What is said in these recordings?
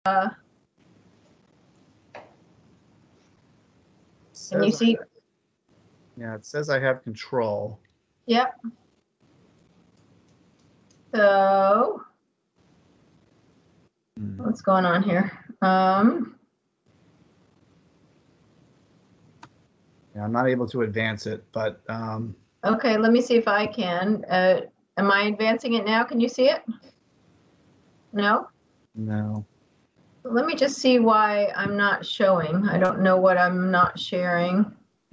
Can you see? Yeah, it says I have control. Yep. So what's going on here? Yeah, I'm not able to advance it, but okay, let me see if I can. Am I advancing it now? Can you see it? No? No. Let me just see why I'm not showing. I don't know what I'm not sharing.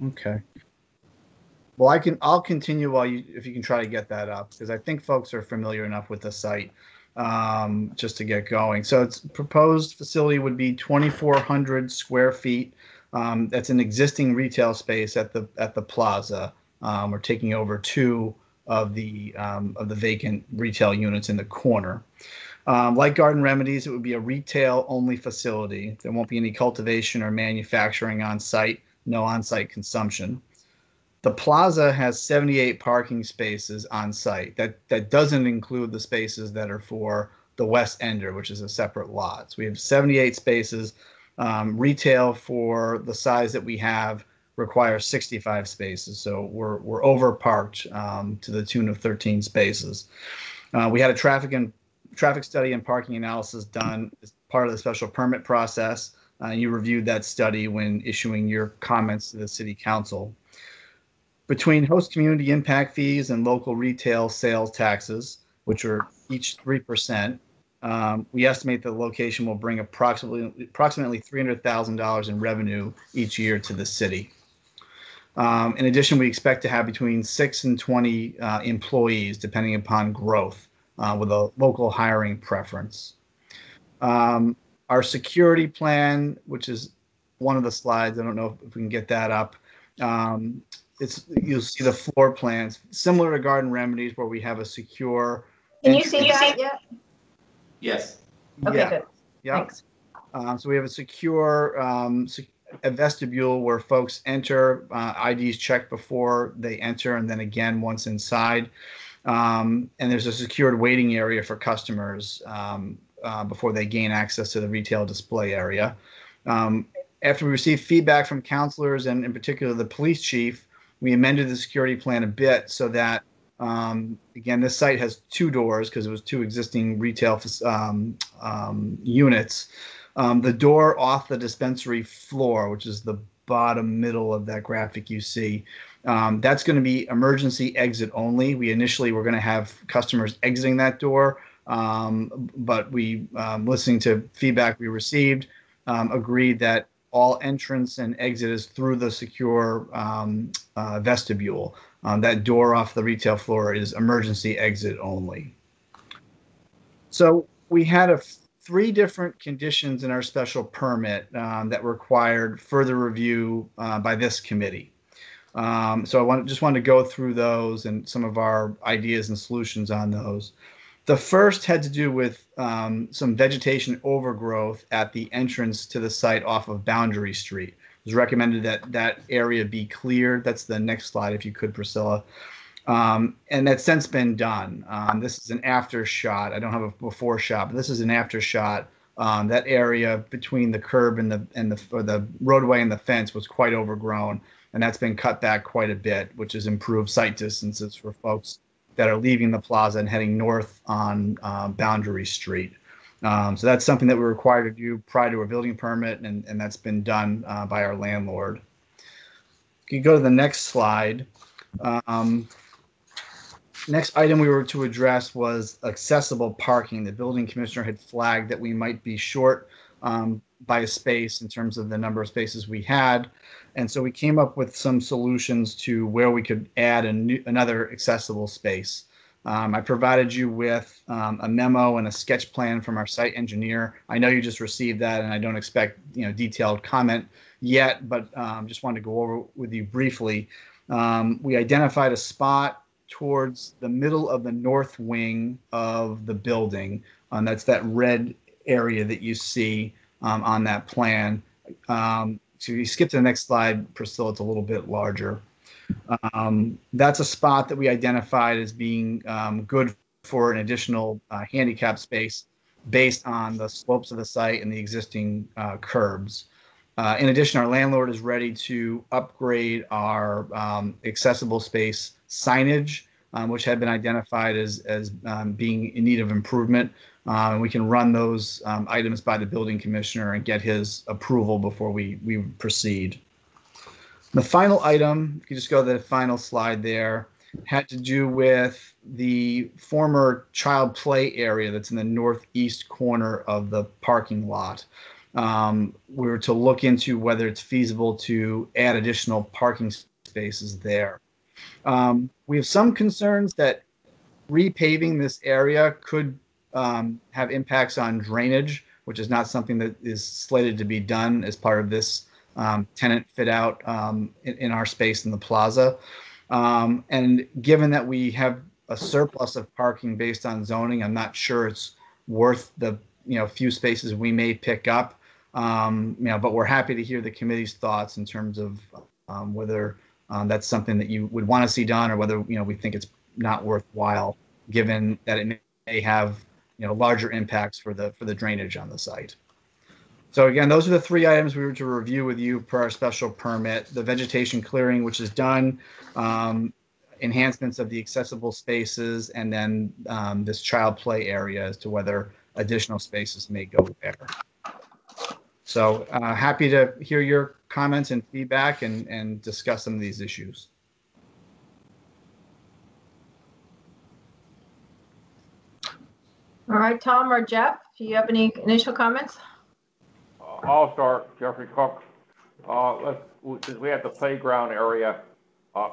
Okay. Well, I'll continue if you can try to get that up, because I think folks are familiar enough with the site just to get going. So its proposed facility would be 2,400 square feet. That's an existing retail space at the plaza. We're taking over 2 of the vacant retail units in the corner. Like Garden Remedies, it would be a retail-only facility. There won't be any cultivation or manufacturing on site, no on-site consumption. The plaza has 78 parking spaces on site. That doesn't include the spaces that are for the West Ender, which is a separate lot. So we have 78 spaces. Retail for the size that we have requires 65 spaces. So we're over parked to the tune of 13 spaces. We had a traffic study and parking analysis done as part of the special permit process. You reviewed that study when issuing your comments to the city council. Between host community impact fees and local retail sales taxes, which are each 3%, we estimate the location will bring approximately $300,000 in revenue each year to the city. In addition, we expect to have between 6 and 20 employees, depending upon growth, with a local hiring preference. Our security plan, which is one of the slides, I don't know if we can get that up. You'll see the floor plans similar to Garden Remedies, where we have a secure. Can you see that yet? Yes. Okay, yeah. good. Yep. Thanks. So we have a secure a vestibule where folks enter, IDs checked before they enter, and then again once inside. And there's a secured waiting area for customers before they gain access to the retail display area. After we received feedback from counselors and in particular the police chief, we amended the security plan a bit so that, again, this site has 2 doors because it was 2 existing retail units. The door off the dispensary floor, which is the bottom middle of that graphic you see, that's going to be emergency exit only. We initially were going to have customers exiting that door, but we, listening to feedback we received, agreed that all entrance and exit is through the secure vestibule. That door off the retail floor is emergency exit only. So we had 3 different conditions in our special permit that required further review by this committee. So I just wanted to go through those and some of our ideas and solutions on those. The first had to do with some vegetation overgrowth at the entrance to the site off of Boundary Street. It was recommended that that area be cleared. That's the next slide, if you could, Priscilla. And that's since been done. This is an after shot. I don't have a before shot, but this is an after shot. That area between the curb and the roadway and the fence was quite overgrown, and that's been cut back quite a bit, which has improved sight distances for folks that are leaving the plaza and heading north on Boundary Street. So that's something that we're required to do prior to a building permit, and that's been done by our landlord. You can go to the next slide. Next item we were to address was accessible parking. The building commissioner had flagged that we might be short by a space in terms of the number of spaces we had. And so we came up with some solutions to where we could add another accessible space. I provided you with a memo and a sketch plan from our site engineer. I know you just received that, and I don't expect detailed comment yet, but just wanted to go over with you briefly. We identified a spot towards the middle of the north wing of the building. That's that red area that you see on that plan. So if you skip to the next slide, Priscilla, it's a little bit larger. That's a spot that we identified as being good for an additional handicap space. based on the slopes of the site and the existing curbs. In addition, our landlord is ready to upgrade our accessible space signage, which had been identified as being in need of improvement. We can run those items by the building commissioner and get his approval before we proceed. The final item, if you just go to the final slide there, had to do with the former child play area that's in the northeast corner of the parking lot. We were to look into whether it's feasible to add additional parking spaces there. We have some concerns that repaving this area could have impacts on drainage, which is not something that is slated to be done as part of this tenant fit out in our space in the plaza. And given that we have a surplus of parking based on zoning, I'm not sure it's worth the few spaces we may pick up. But we're happy to hear the committee's thoughts in terms of whether that's something that you would want to see done, or whether we think it's not worthwhile, given that it may have larger impacts for the drainage on the site. So again, those are the three items we were to review with you per our special permit: the vegetation clearing, which is done, enhancements of the accessible spaces, and then this child play area as to whether additional spaces may go there. So happy to hear your comments and feedback and discuss some of these issues. All right, Tom or Jeff, do you have any initial comments? I'll start, Jeffrey Cook. Since we have the playground area,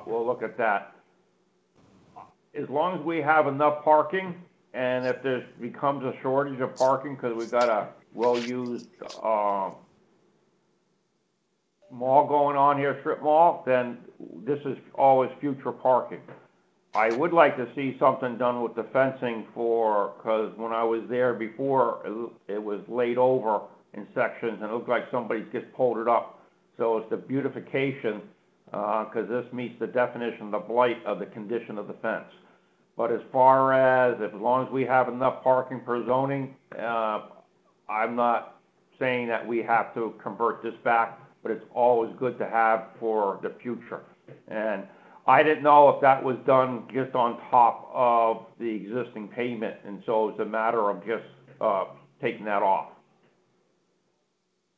we'll look at that. As long as we have enough parking, and if there becomes a shortage of parking because we've got a well-used mall going on here, strip mall, then this is always future parking. I would like to see something done with the fencing because when I was there before, it was laid over in sections, and it looked like somebody just pulled it up. So it's the beautification, because this meets the definition of the blight of the condition of the fence. But as far as long as we have enough parking per zoning, I'm not saying that we have to convert this back, but it's always good to have for the future. And I didn't know if that was done just on top of the existing pavement, and so it's a matter of just taking that off.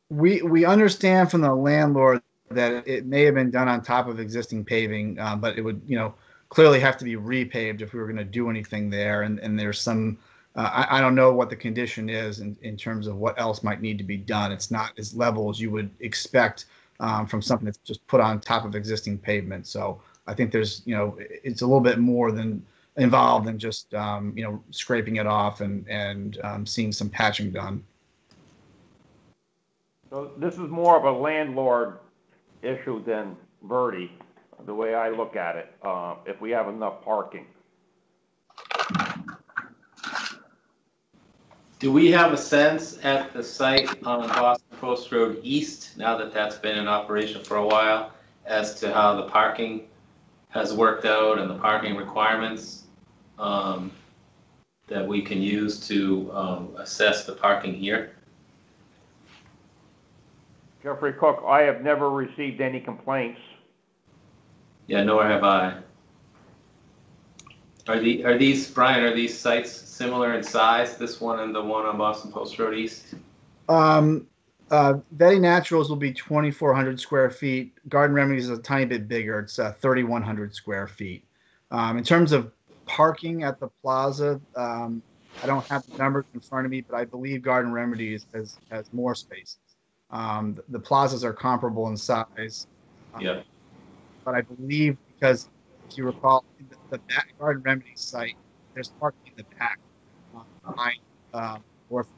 We understand from the landlord that it may have been done on top of existing paving, but it would clearly have to be repaved if we were going to do anything there. And there's some I don't know what the condition is in terms of what else might need to be done. It's not as level as you would expect from something that's just put on top of existing pavement. So I think there's it's a little bit more than involved than just scraping it off and seeing some patching done. So this is more of a landlord issue than Verdi, the way I look at it, if we have enough parking. Do we have a sense at the site on Boston Post Road East, now that that's been in operation for a while, as to how the parking has worked out and the parking requirements that we can use to assess the parking here? Jeffrey Cook, I have never received any complaints. Yeah, nor have I. Are these, Brian, are these sites similar in size, this one and the one on Boston Post Road East? Vetty Naturals will be 2,400 square feet. Garden Remedies is a tiny bit bigger. It's 3,100 square feet. In terms of parking at the plaza, I don't have the numbers in front of me, but I believe Garden Remedies has more spaces. The plazas are comparable in size. Yeah. But I believe, because if you recall, the back Garden Remedies site, there's parking in the back behind Orphan.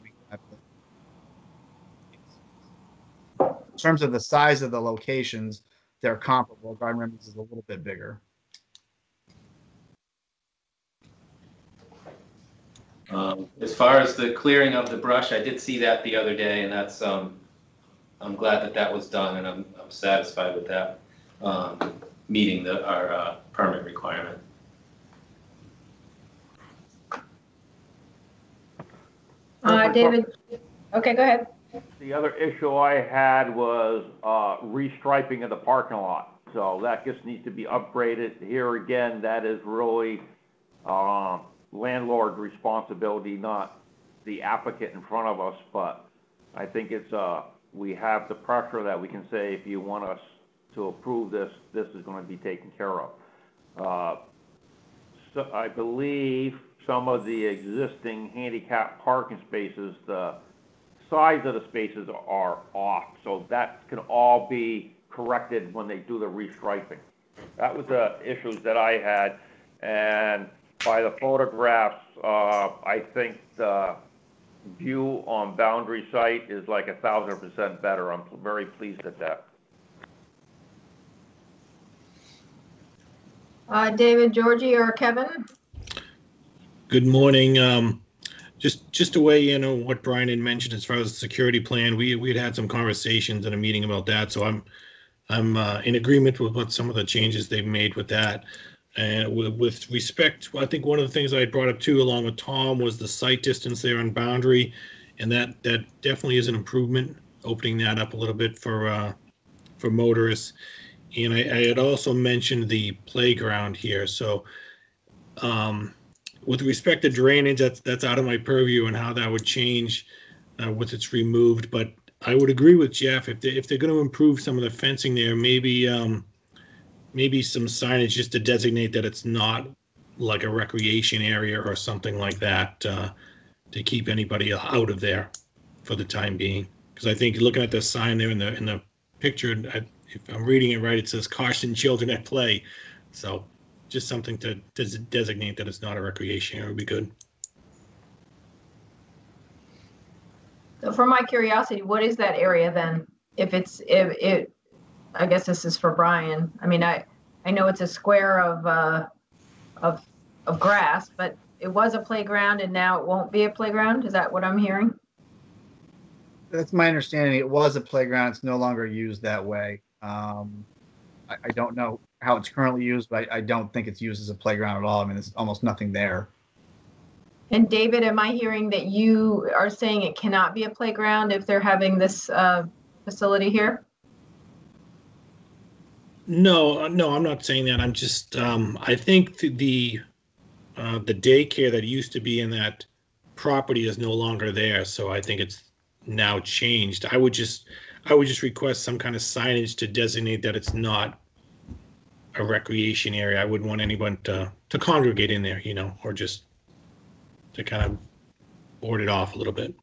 In terms of the size of the locations, they're comparable. Garden Remedies is a little bit bigger. As far as the clearing of the brush, I did see that the other day, and that's I'm glad that was done, and I'm satisfied with that meeting our permit requirement. David, okay, go ahead. The other issue I had was restriping of the parking lot. So that just needs to be upgraded. Here again, that is really landlord responsibility, not the applicant in front of us. But I think it's we have the pressure that we can say, if you want us to approve this, this is going to be taken care of. So I believe some of the existing handicap parking spaces, the size of the spaces are off, so that can all be corrected when they do the restriping. That was the issues that I had, and by the photographs, I think the view on Boundary site is like 1,000% better. I'm very pleased at that. David, Georgie, or Kevin? Good morning. Just to weigh in on what Brian had mentioned as far as the security plan, we had some conversations in a meeting about that, so I'm in agreement with what some of the changes they've made with that. And with respect, I think one of the things I had brought up too, along with Tom, was the site distance there on Boundary, and that definitely is an improvement, opening that up a little bit for motorists. And I had also mentioned the playground here. So with respect to drainage, that's out of my purview and how that would change once it's removed. But I would agree with Jeff, if they're going to improve some of the fencing there, maybe some signage just to designate that it's not like a recreation area or something like that, to keep anybody out of there for the time being. Because I think looking at the sign there in the picture, if I'm reading it right, it says caution children at play. So just something to designate that it's not a recreation area would be good. So for my curiosity, what is that area then? If I guess this is for Brian. I mean, I know it's a square of grass, but it was a playground and now it won't be a playground. Is that what I'm hearing? That's my understanding. It was a playground. It's no longer used that way. I don't know how it's currently used, but I don't think it's used as a playground at all. I mean, there's almost nothing there. And David, am I hearing that you are saying it cannot be a playground if they're having this facility here? No, I'm not saying that. I'm just, I think the daycare that used to be in that property is no longer there. So I think it's now changed. I would just request some kind of signage to designate that it's not a recreation area. I wouldn't want anyone to congregate in there, or just to kind of board it off a little bit.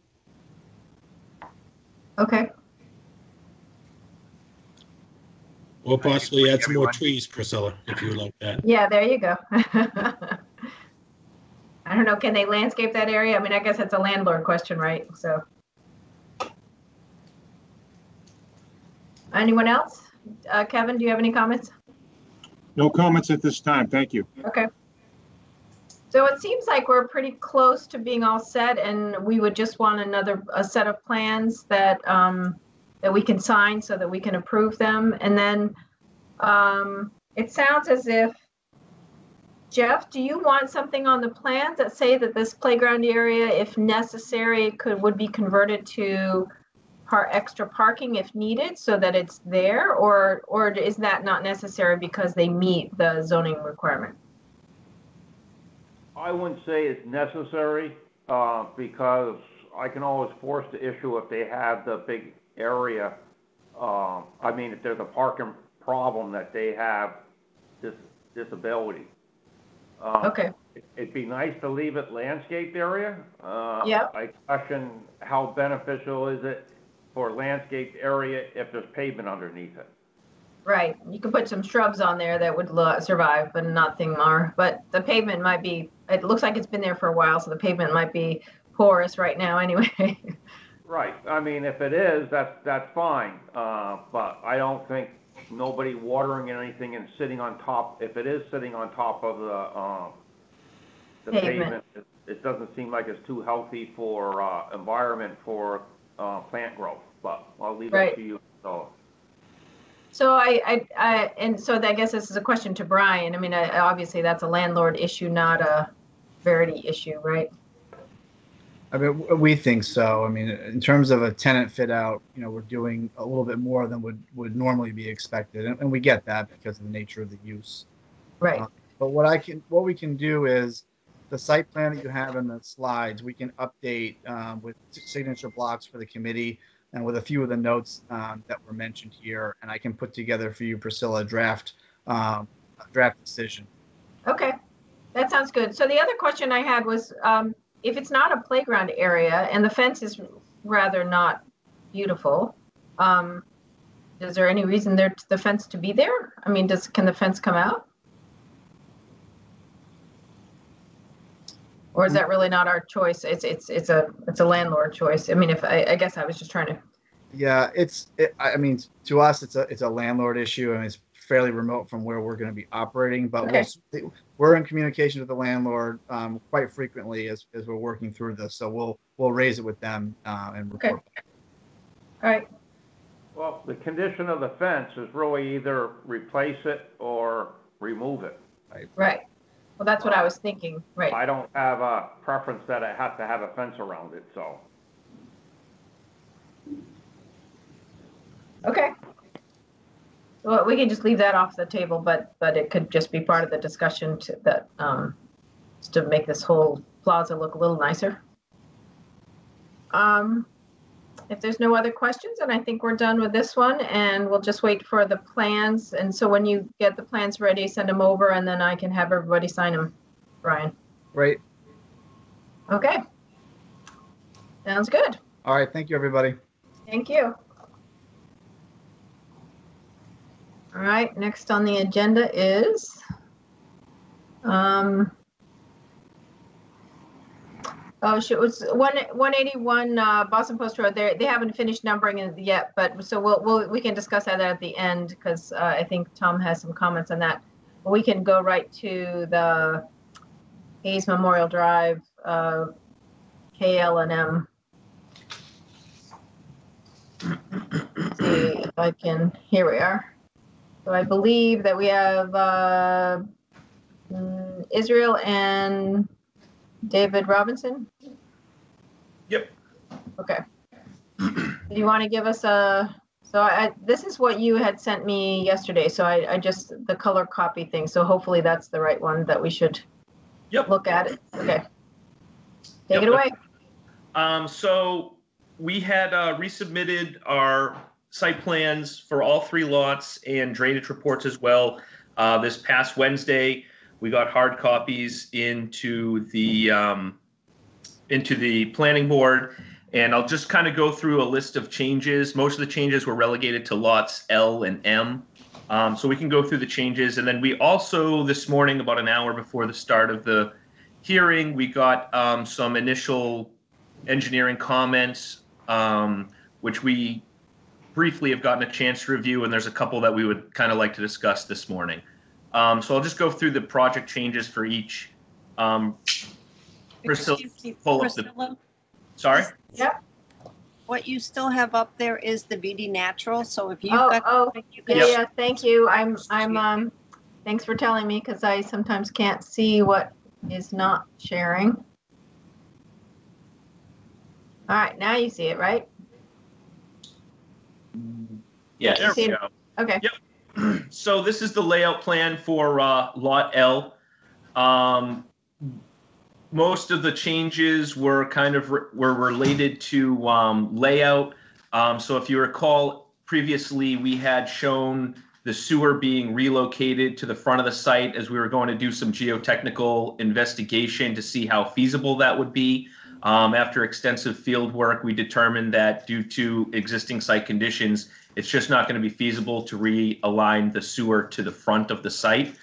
Okay. Or possibly add some more trees, Priscilla, if you would like that. Yeah, there you go. I don't know, can they landscape that area? I mean, I guess it's a landlord question, right? So. Anyone else? Kevin, do you have any comments? No comments at this time. Thank you. Okay. So it seems like we're pretty close to being all set, and we would just want a set of plans that that we can sign so that we can approve them. And then it sounds as if, Jeff, do you want something on the plans that say that this playground area, if necessary, would be converted to extra parking if needed, so that it's there, or is that not necessary because they meet the zoning requirement? I wouldn't say it's necessary because I can always force the issue if they have the big area. I mean, if there's a parking problem that they have this disability. Okay. It'd be nice to leave it landscaped area. Yeah. I question how beneficial is it for landscaped area if there's pavement underneath it. Right. You can put some shrubs on there that would survive, but nothing more. But the pavement might be, it looks like it's been there for a while, so the pavement might be porous right now anyway. Right. I mean, if it is, that's fine. But I don't think nobody watering anything and sitting on top, if it is sitting on top of the pavement, it doesn't seem like it's too healthy for environment for plant growth. But I'll leave it to you. So and so I guess this is a question to Brian. I mean, obviously that's a landlord issue, not a Verity issue, right? I mean, we think so. I mean, in terms of a tenant fit out, we're doing a little bit more than would normally be expected, and we get that because of the nature of the use. Right. But what we can do is the site plan that you have in the slides, we can update with signature blocks for the committee and with a few of the notes that were mentioned here, and I can put together for you, Priscilla, a draft decision. Okay, that sounds good. So the other question I had was, if it's not a playground area and the fence is rather not beautiful, is there any reason the fence to be there? I mean, can the fence come out? Or is that really not our choice? It's a landlord choice. I mean, I guess I was just trying to. Yeah, I mean, to us, it's a landlord issue, and it's fairly remote from where we're going to be operating. But Okay. we're in communication with the landlord quite frequently as we're working through this. So we'll raise it with them and report. Okay. All right. Well, the condition of the fence is really either replace it or remove it. Right. Well, that's what I was thinking. Right. I don't have a preference that it has to have a fence around it, so. Okay. Well, we can just leave that off the table, but it could just be part of the discussion to make this whole plaza look a little nicer. If there's no other questions, then I think we're done with this one, and we'll just wait for the plans. And so when you get the plans ready, send them over, and then I can have everybody sign them, Brian. Right. Okay. Sounds good. All right. Thank you, everybody. Thank you. All right, next on the agenda is it was 181 Boston Post Road. They haven't finished numbering it yet, but so we can discuss that at the end because I think Tom has some comments on that. We can go right to the Hayes Memorial Drive, KL&M. See if I can. Here we are. So I believe that we have Israel and David Robinson. Yep. Okay. Do you want to give us this is what you had sent me yesterday. So I just, the color copy thing. So hopefully that's the right one that we should look at it. Okay. Take it away. So we had resubmitted our site plans for all 3 lots and drainage reports as well. This past Wednesday, we got hard copies into the planning board, and I'll just kind of go through a list of changes. Most of the changes were relegated to lots L and M. So we can go through the changes. And then we also, this morning, about an hour before the start of the hearing, we got some initial engineering comments, which we briefly have gotten a chance to review, and there's a couple that we would kind of like to discuss this morning. So I'll just go through the project changes for each. Priscilla, pull up the. Sorry? Yep. What you still have up there is the BD Natural, so if you've you can yeah, thank you. I'm thanks for telling me, because I sometimes can't see what is not sharing. All right, now you see it, right? Yes. There we go. Okay. Yep. So this is the layout plan for Lot L. Most of the changes were were related to layout. So if you recall, previously we had shown the sewer being relocated to the front of the site as we were going to do some geotechnical investigation to see how feasible that would be. After extensive field work, we determined that due to existing site conditions, it's just not going to be feasible to realign the sewer to the front of the site.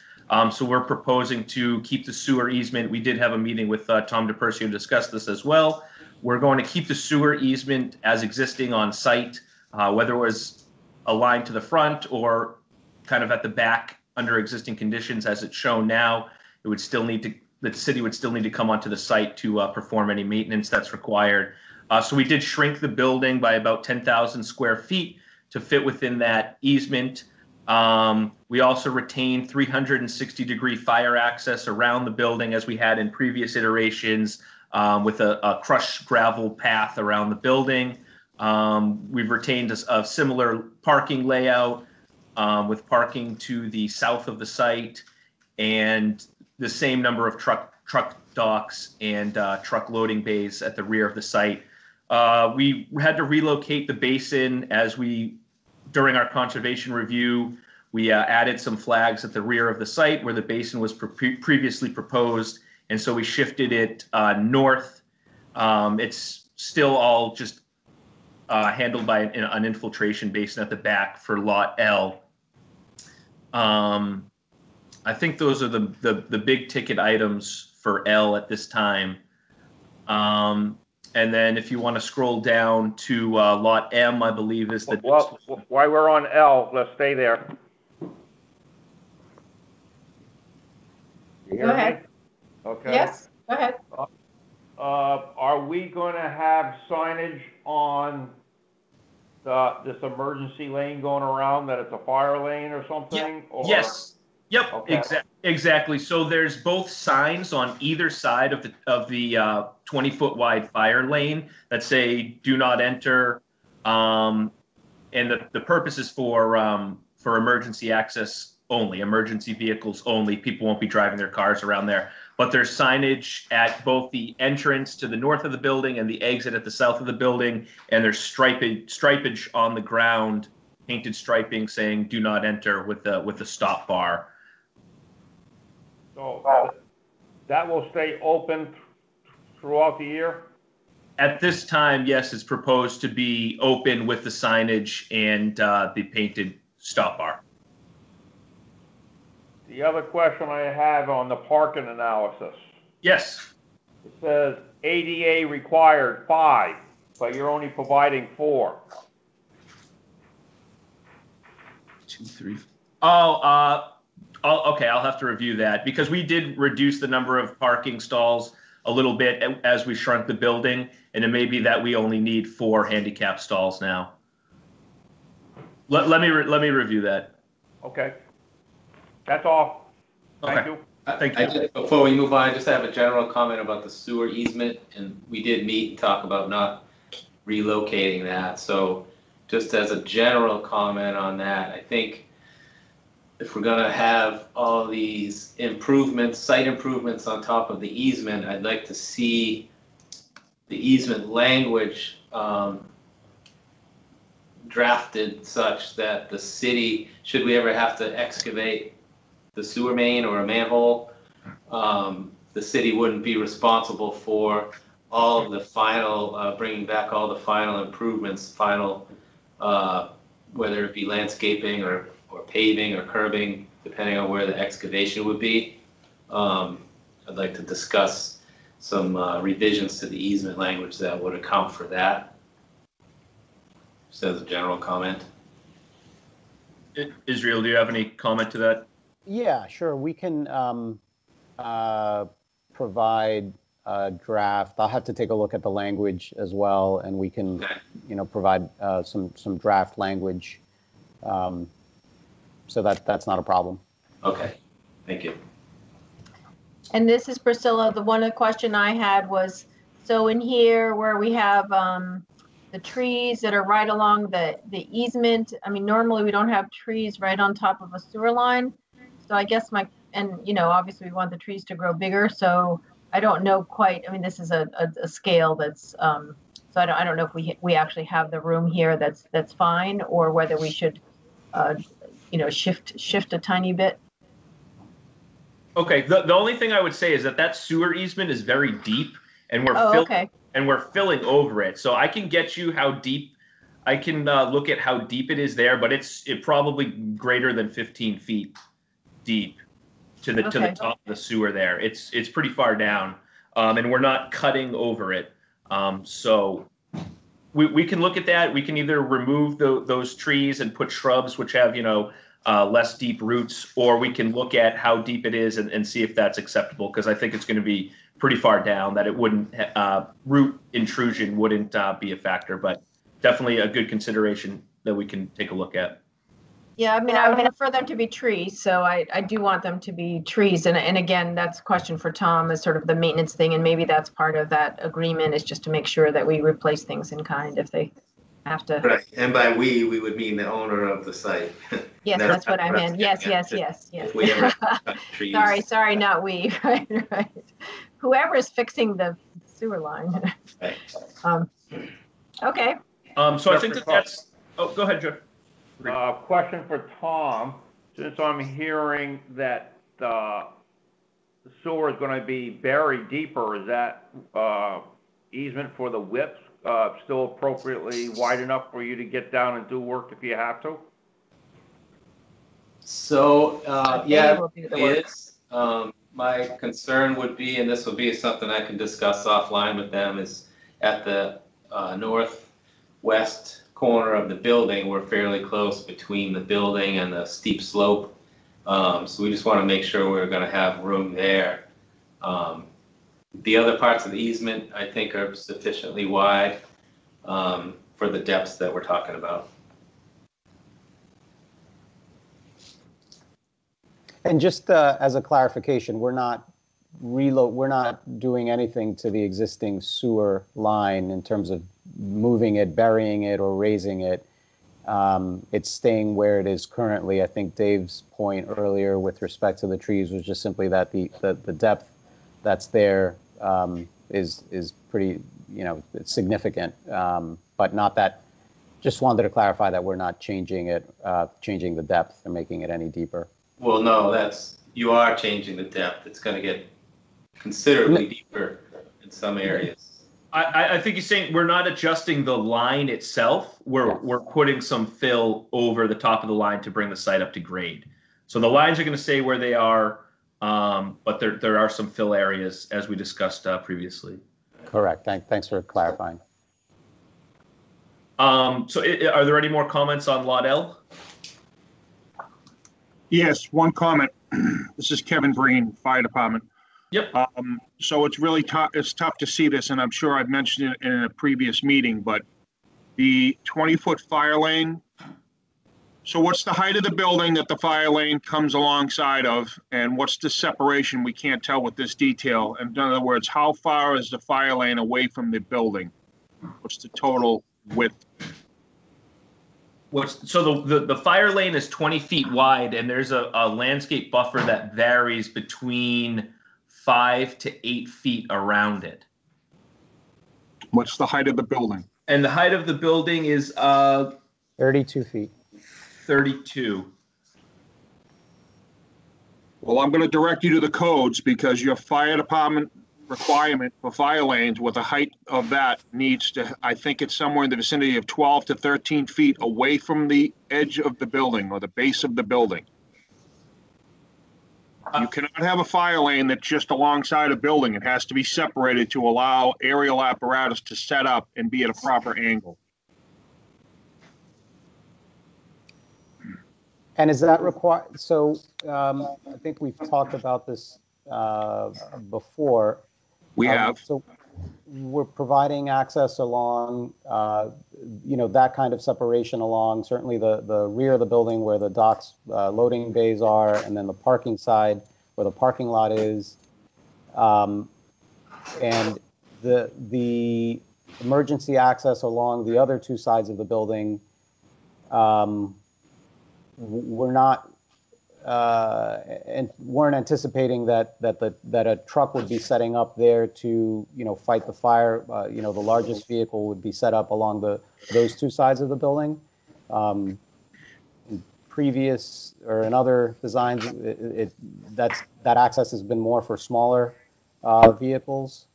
So we're proposing to keep the sewer easement. We did have a meeting with Tom DePercio to discuss this as well. We're going to keep the sewer easement as existing on site, whether it was aligned to the front or kind of at the back under existing conditions as it's shown now. It would still need to, the city would still need to come onto the site to perform any maintenance that's required. So we did shrink the building by about 10,000 square feet to fit within that easement. We also retained 360-degree fire access around the building as we had in previous iterations, with a crushed gravel path around the building. We've retained a similar parking layout with parking to the south of the site and the same number of truck docks and truck loading bays at the rear of the site. We had to relocate the basin during our conservation review. We added some flags at the rear of the site where the basin was previously proposed, and so we shifted it north. It's still all just handled by an infiltration basin at the back for Lot L. I think those are the big ticket items for L at this time. And then if you want to scroll down to Lot M, I believe is the... Well, while we're on L, let's stay there. You hear Go ahead. me? Okay. Yes, go ahead. Are we going to have signage on this emergency lane going around that it's a fire lane or something? Or? Yes. Yep. Okay. Exactly. So there's both signs on either side of the 20-foot wide fire lane that say "Do not enter," and the purpose is for emergency access only, emergency vehicles only. People won't be driving their cars around there. But there's signage at both the entrance to the north of the building and the exit at the south of the building, and there's stripage on the ground, painted striping saying "Do not enter" with the stop bar. So that will stay open throughout the year? At this time, yes, it's proposed to be open with the signage and the painted stop bar. The other question I have on the parking analysis. Yes. It says ADA required 5, but you're only providing 4. 2, 3. Oh, okay. I'll have to review that because we did reduce the number of parking stalls a little bit as we shrunk the building, and it may be that we only need 4 handicap stalls now. Let me review that. Okay. That's all. Thank Okay. you. Thank you. Before we move on, I just have a general comment about the sewer easement, and we did meet and talk about not relocating that. So just as a general comment on that, I think if we're gonna have all these improvements, site improvements on top of the easement, I'd like to see the easement language drafted such that the city, should we ever have to excavate the sewer main or a manhole, the city wouldn't be responsible for all of the final, bringing back all the final improvements, whether it be landscaping or paving or curbing, depending on where the excavation would be. I'd like to discuss some revisions to the easement language that would account for that. Just as a general comment. Israel, do you have any comment to that? Yeah, sure. We can provide a draft. I'll have to take a look at the language as well, and we can, provide some draft language. So that's not a problem. Okay, thank you. And this is Priscilla. The one question I had was, so in here where we have the trees that are right along the easement, I mean, normally we don't have trees right on top of a sewer line. So I guess obviously we want the trees to grow bigger. So I don't know quite, I mean, this is a scale that's, so I don't know if we actually have the room here that's fine, or whether we should, shift a tiny bit. Okay, the only thing I would say is that sewer easement is very deep, and we're filling over it. So I can get you how deep. I can look at how deep it is there, but it's probably greater than 15 feet deep to the top of the sewer there. It's pretty far down, and we're not cutting over it. So we can look at that. We can either remove those trees and put shrubs which have less deep roots, or we can look at how deep it is and see if that's acceptable, because I think it's going to be pretty far down that it wouldn't root intrusion wouldn't be a factor, but definitely a good consideration that we can take a look at. Yeah, I mean, I would prefer them to be trees, so I do want them to be trees. And again, that's a question for Tom, is sort of the maintenance thing, and maybe that's part of that agreement, is just to make sure that we replace things in kind if they have to. Right, and by we would mean the owner of the site. Yes, that's what I meant. Yes. If we ever cut trees. Sorry, not we, right. Whoever is fixing the sewer line. Right. Okay. So I think that's, oh, go ahead, Jeff. Question for Tom. Since I'm hearing that the sewer is going to be buried deeper, is that easement for the width still appropriately wide enough for you to get down and do work if you have to? So, yeah, it is. My concern would be, and this would be something I can discuss offline with them, is at the northwest corner of the building, we're fairly close between the building and the steep slope. So we just want to make sure we're going to have room there. The other parts of the easement, I think, are sufficiently wide for the depths that we're talking about. And just as a clarification, we're not doing anything to the existing sewer line in terms of moving it, burying it, or raising it. It's staying where it is currently. I think Dave's point earlier with respect to the trees was just simply that the depth that's there is pretty, it's significant, but not that. Just wanted to clarify that we're not changing it, changing the depth or making it any deeper. Well, no, you are changing the depth. It's going to get considerably deeper in some areas. I think he's saying we're not adjusting the line itself. We're putting some fill over the top of the line to bring the site up to grade. So the lines are going to stay where they are, but there are some fill areas as we discussed previously. Correct. Thanks for clarifying. So are there any more comments on Lot L? Yes, one comment. This is Kevin Breen, Fire Department. Yep. So it's really tough. It's tough to see this, and I'm sure I've mentioned it in a previous meeting, but the 20-foot fire lane. So what's the height of the building that the fire lane comes alongside of, and what's the separation? We can't tell with this detail. In other words, how far is the fire lane away from the building? What's the total width? So the fire lane is 20 feet wide, and there's a landscape buffer that varies between 5 to 8 feet around it. What's the height of the building? And the height of the building is 32 feet. 32. Well, I'm going to direct you to the codes because your fire department requirement for fire lanes with a height of that needs to, I think it's somewhere in the vicinity of 12 to 13 feet away from the edge of the building or the base of the building. You cannot have a fire lane that's just alongside a building. It has to be separated to allow aerial apparatus to set up and be at a proper angle. And is that required? So I think we've talked about this before. We have. So we're providing access along, that kind of separation along certainly the rear of the building where the docks, loading bays are, and then the parking side where the parking lot is. And the emergency access along the other two sides of the building, we're not and weren't anticipating that a truck would be setting up there to fight the fire. The largest vehicle would be set up along those two sides of the building. In previous or in other designs, that access has been more for smaller vehicles.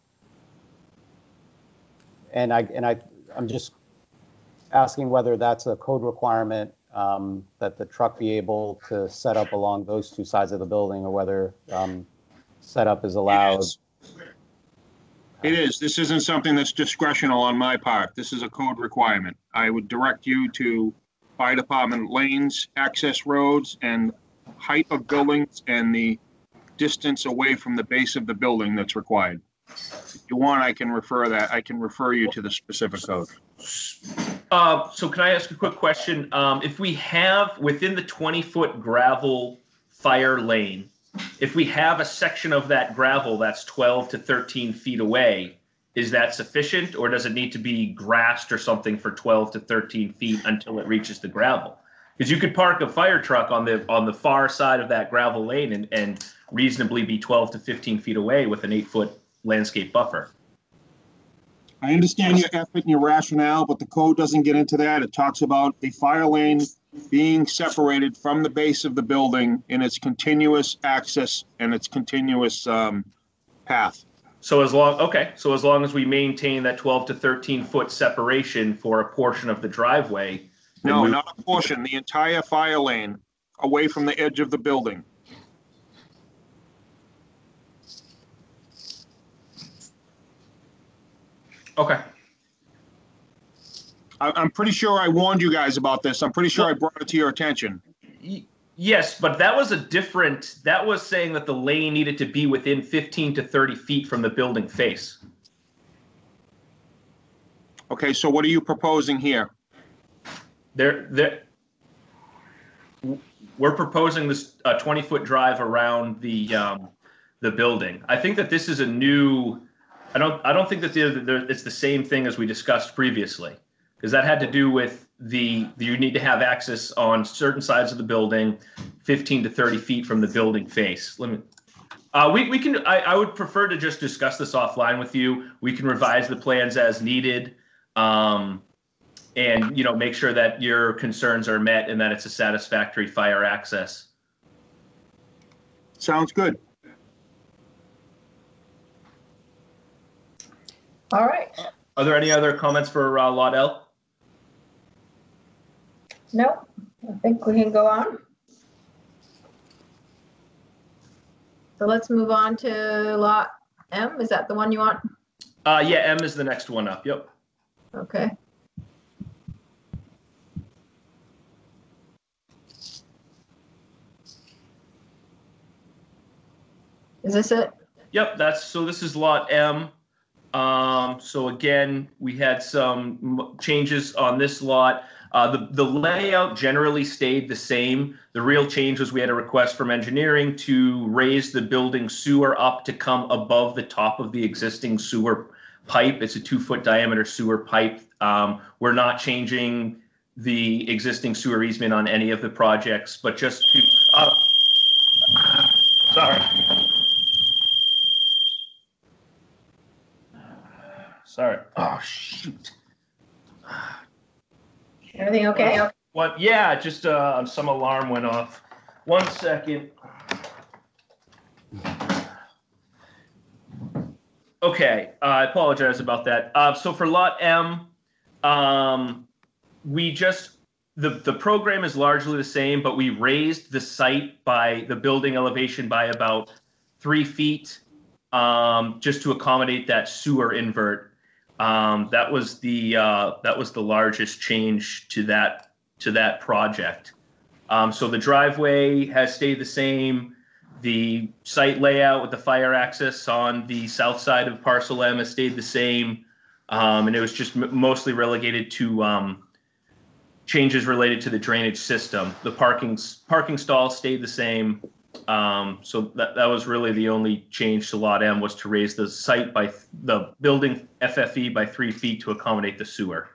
And I'm just asking whether that's a code requirement. That the truck be able to set up along those two sides of the building, or whether setup is allowed. It is. This isn't something that's discretional on my part. This is a code requirement. I would direct you to fire department lanes, access roads, and height of buildings, and the distance away from the base of the building that's required. If you want, I can refer you to the specific code. So can I ask a quick question? If we have within the 20-foot gravel fire lane, if we have a section of that gravel that's 12 to 13 feet away, is that sufficient, or does it need to be grassed or something for 12 to 13 feet until it reaches the gravel? Because you could park a fire truck on the far side of that gravel lane and reasonably be 12 to 15 feet away with an 8-foot landscape buffer. I understand your effort and your rationale, but the code doesn't get into that. It talks about the fire lane being separated from the base of the building in its continuous access and its continuous path. So as long as we maintain that 12 to 13 foot separation for a portion of the driveway. No, not a portion, the entire fire lane away from the edge of the building. Okay. I'm pretty sure I warned you guys about this. I'm pretty sure I brought it to your attention. Yes, but that was that was saying that the lane needed to be within 15 to 30 feet from the building face. Okay, so what are you proposing here? We're proposing this 20-foot drive around the building. I think that this is a new. I don't think that it's the same thing as we discussed previously, because that had to do with you need to have access on certain sides of the building, 15 to 30 feet from the building face. We can. I would prefer to just discuss this offline with you. We can revise the plans as needed, and make sure that your concerns are met and that it's a satisfactory fire access. Sounds good. All right. Are there any other comments for Lot L? Nope. I think we can go on. So let's move on to Lot M. Is that the one you want? Yeah, M is the next one up. Yep. Okay. Is this it? Yep. This is Lot M. So again, we had some changes on this lot. The layout generally stayed the same. The real change was we had a request from engineering to raise the building sewer up to come above the top of the existing sewer pipe. It's a 2-foot diameter sewer pipe. We're not changing the existing sewer easement on any of the projects, but just to, Sorry. Oh, shoot. Everything okay? What? Yeah, just some alarm went off. 1 second. Okay, I apologize about that. So for Lot M, the program is largely the same, but we raised the site by the building elevation by about 3 feet, just to accommodate that sewer invert. That was the largest change to that project. So the driveway has stayed the same. The site layout with the fire access on the south side of Parcel M has stayed the same, and it was just mostly relegated to changes related to the drainage system. The parking stall stayed the same. So that was really the only change to Lot M, was to raise the site by the building FFE by 3 feet to accommodate the sewer.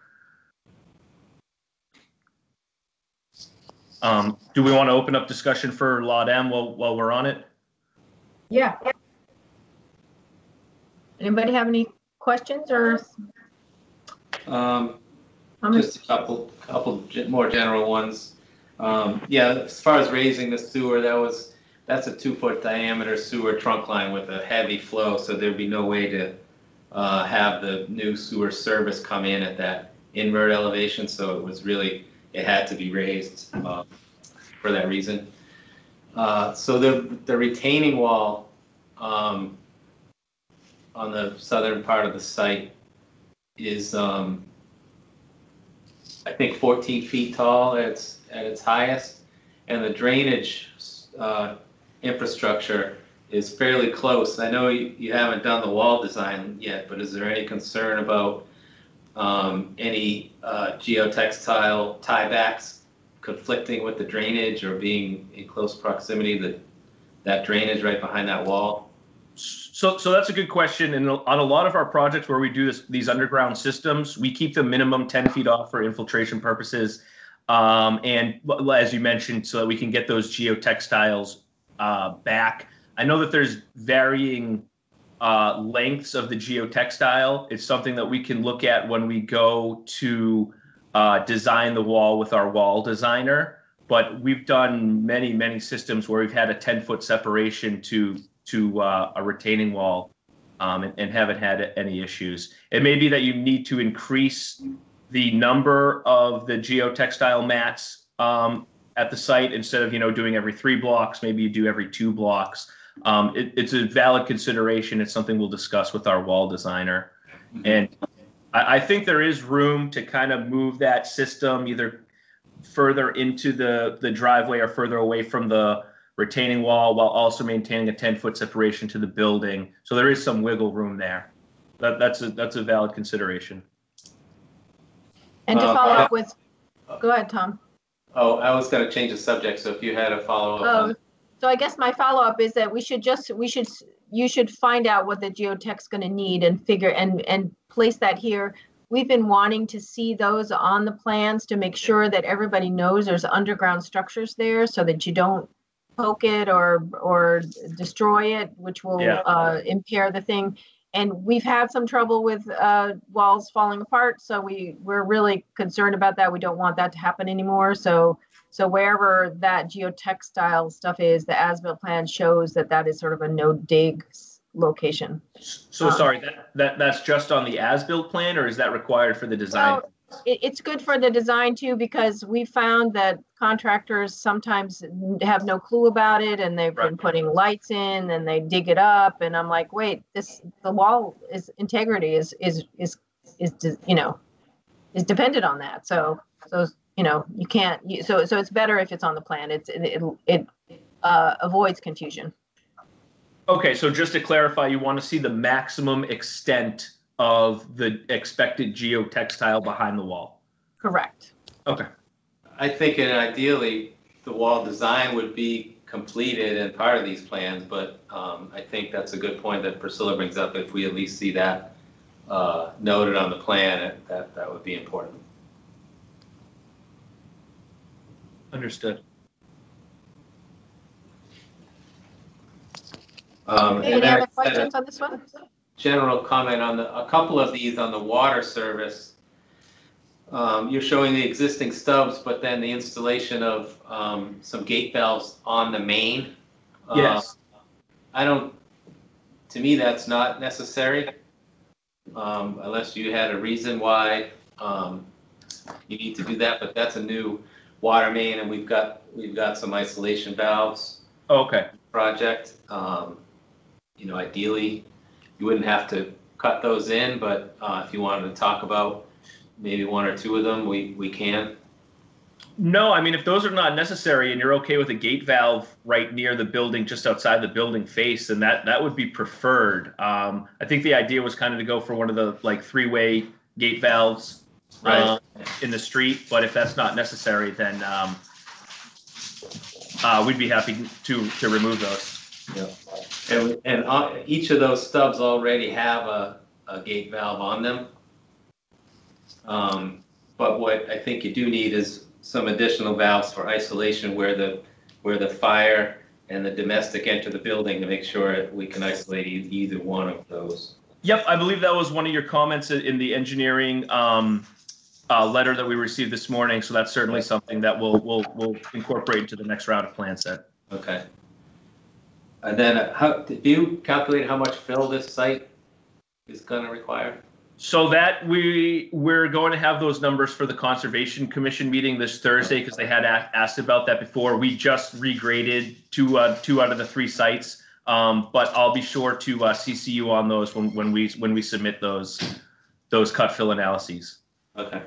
Do we want to open up discussion for Lot M while we're on it? Yeah. Anybody have any questions or? Just a couple more general ones. Yeah, as far as raising the sewer, that's a 2-foot diameter sewer trunk line with a heavy flow, so there'd be no way to have the new sewer service come in at that invert elevation. So it had to be raised for that reason. So the retaining wall on the southern part of the site is I think 14 feet tall at its highest, and the drainage infrastructure is fairly close. I know you haven't done the wall design yet, but is there any concern about any geotextile tiebacks conflicting with the drainage or being in close proximity to that drainage right behind that wall? So that's a good question. And on a lot of our projects where we do these underground systems, we keep the minimum 10 feet off for infiltration purposes. And as you mentioned, so that we can get those geotextiles back. I know that there's varying lengths of the geotextile. It's something that we can look at when we go to design the wall with our wall designer. But we've done many systems where we've had a 10-foot separation to a retaining wall and haven't had any issues. It may be that you need to increase the number of the geotextile mats at the site. Instead of doing every 3 blocks, maybe you do every 2 blocks. It's a valid consideration. It's something we'll discuss with our wall designer. And I think there is room to kind of move that system either further into the driveway or further away from the retaining wall while also maintaining a 10-foot separation to the building. So there is some wiggle room there. That's a valid consideration. And to follow up with, go ahead, Tom. Oh, I was going to change the subject. So if you had a follow-up. So I guess my follow-up is that you should find out what the geotech's going to need and figure and place that here. We've been wanting to see those on the plans to make sure that everybody knows there's underground structures there so that you don't poke it or destroy it, which will impair the thing. And we've had some trouble with walls falling apart, so we're really concerned about that. We don't want that to happen anymore. So wherever that geotextile stuff is, the as-built plan shows that is sort of a no-dig location. So sorry, that's just on the as-built plan, or is that required for the design? Well, it's good for the design too, because we found that contractors sometimes have no clue about it, and they've been putting lights in, and they dig it up, and I'm like, wait, the wall integrity is dependent on that. So you can't. So it's better if it's on the plan. It avoids confusion. Okay, so just to clarify, you want to see the maximum extent of the expected geotextile behind the wall. Correct. Okay. I think ideally the wall design would be completed and part of these plans, but I think that's a good point that Priscilla brings up. If we at least see that noted on the plan, that would be important. Understood. Any other questions on this one? General comment on a couple of these on the water service. You're showing the existing stubs, but then the installation of some gate valves on the main. Yes. To me, that's not necessary, unless you had a reason why you need to do that. But that's a new water main, and we've got some isolation valves. Okay. Project. Ideally, you wouldn't have to cut those in, but if you wanted to talk about maybe 1 or 2 of them, we can. No, I mean, if those are not necessary and you're okay with a gate valve right near the building, just outside the building face, then that would be preferred. I think the idea was kind of to go for one of the 3-way gate valves in the street, but if that's not necessary, then we'd be happy to remove those. Yeah. And each of those stubs already have a gate valve on them. But what I think you do need is some additional valves for isolation where the fire and the domestic enter the building to make sure we can isolate either one of those. Yep, I believe that was one of your comments in the engineering letter that we received this morning. So that's certainly something that we'll incorporate into the next round of plan set. Okay. And then did you calculate how much fill this site is going to require? So that we're going to have those numbers for the Conservation Commission meeting this Thursday, because they had asked about that before. We just regraded two out of the 3 sites, but I'll be sure to CC you on those when we submit those cut fill analyses. Okay.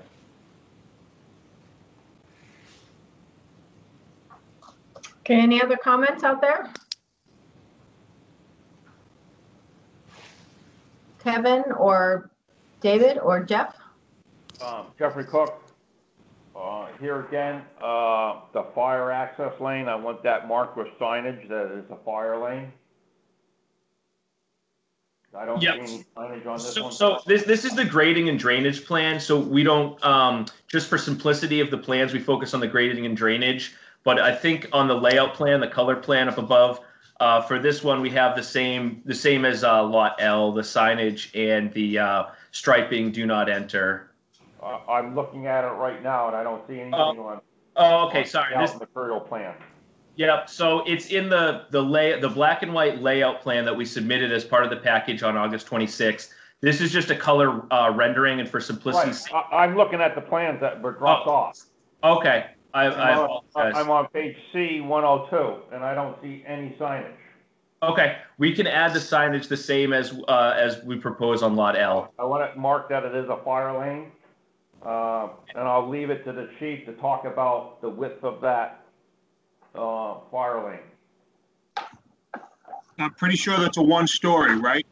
Okay. Any other comments out there? Kevin or David or Jeff? Jeffrey Cook, here again, the fire access lane, I want that marked with signage that is a fire lane. I don't see any signage on this one. So this is the grading and drainage plan. So we don't, just for simplicity of the plans, we focus on the grading and drainage. But I think on the layout plan, the color plan up above, for this one, we have the same as Lot L, the signage and the striping do not enter. I'm looking at it right now and I don't see anything on. Oh, okay, sorry. This material plan. Yep. So it's in the black and white layout plan that we submitted as part of the package on August 26th. This is just a color rendering, and for simplicity. Right. I'm looking at the plans that were dropped off. Okay. I apologize. I'm on page C102 and I don't see any signage. Okay, we can add the signage the same as we propose on Lot L. I want it marked that it is a fire lane, and I'll leave it to the chief to talk about the width of that fire lane. I'm pretty sure that's a one-story, right?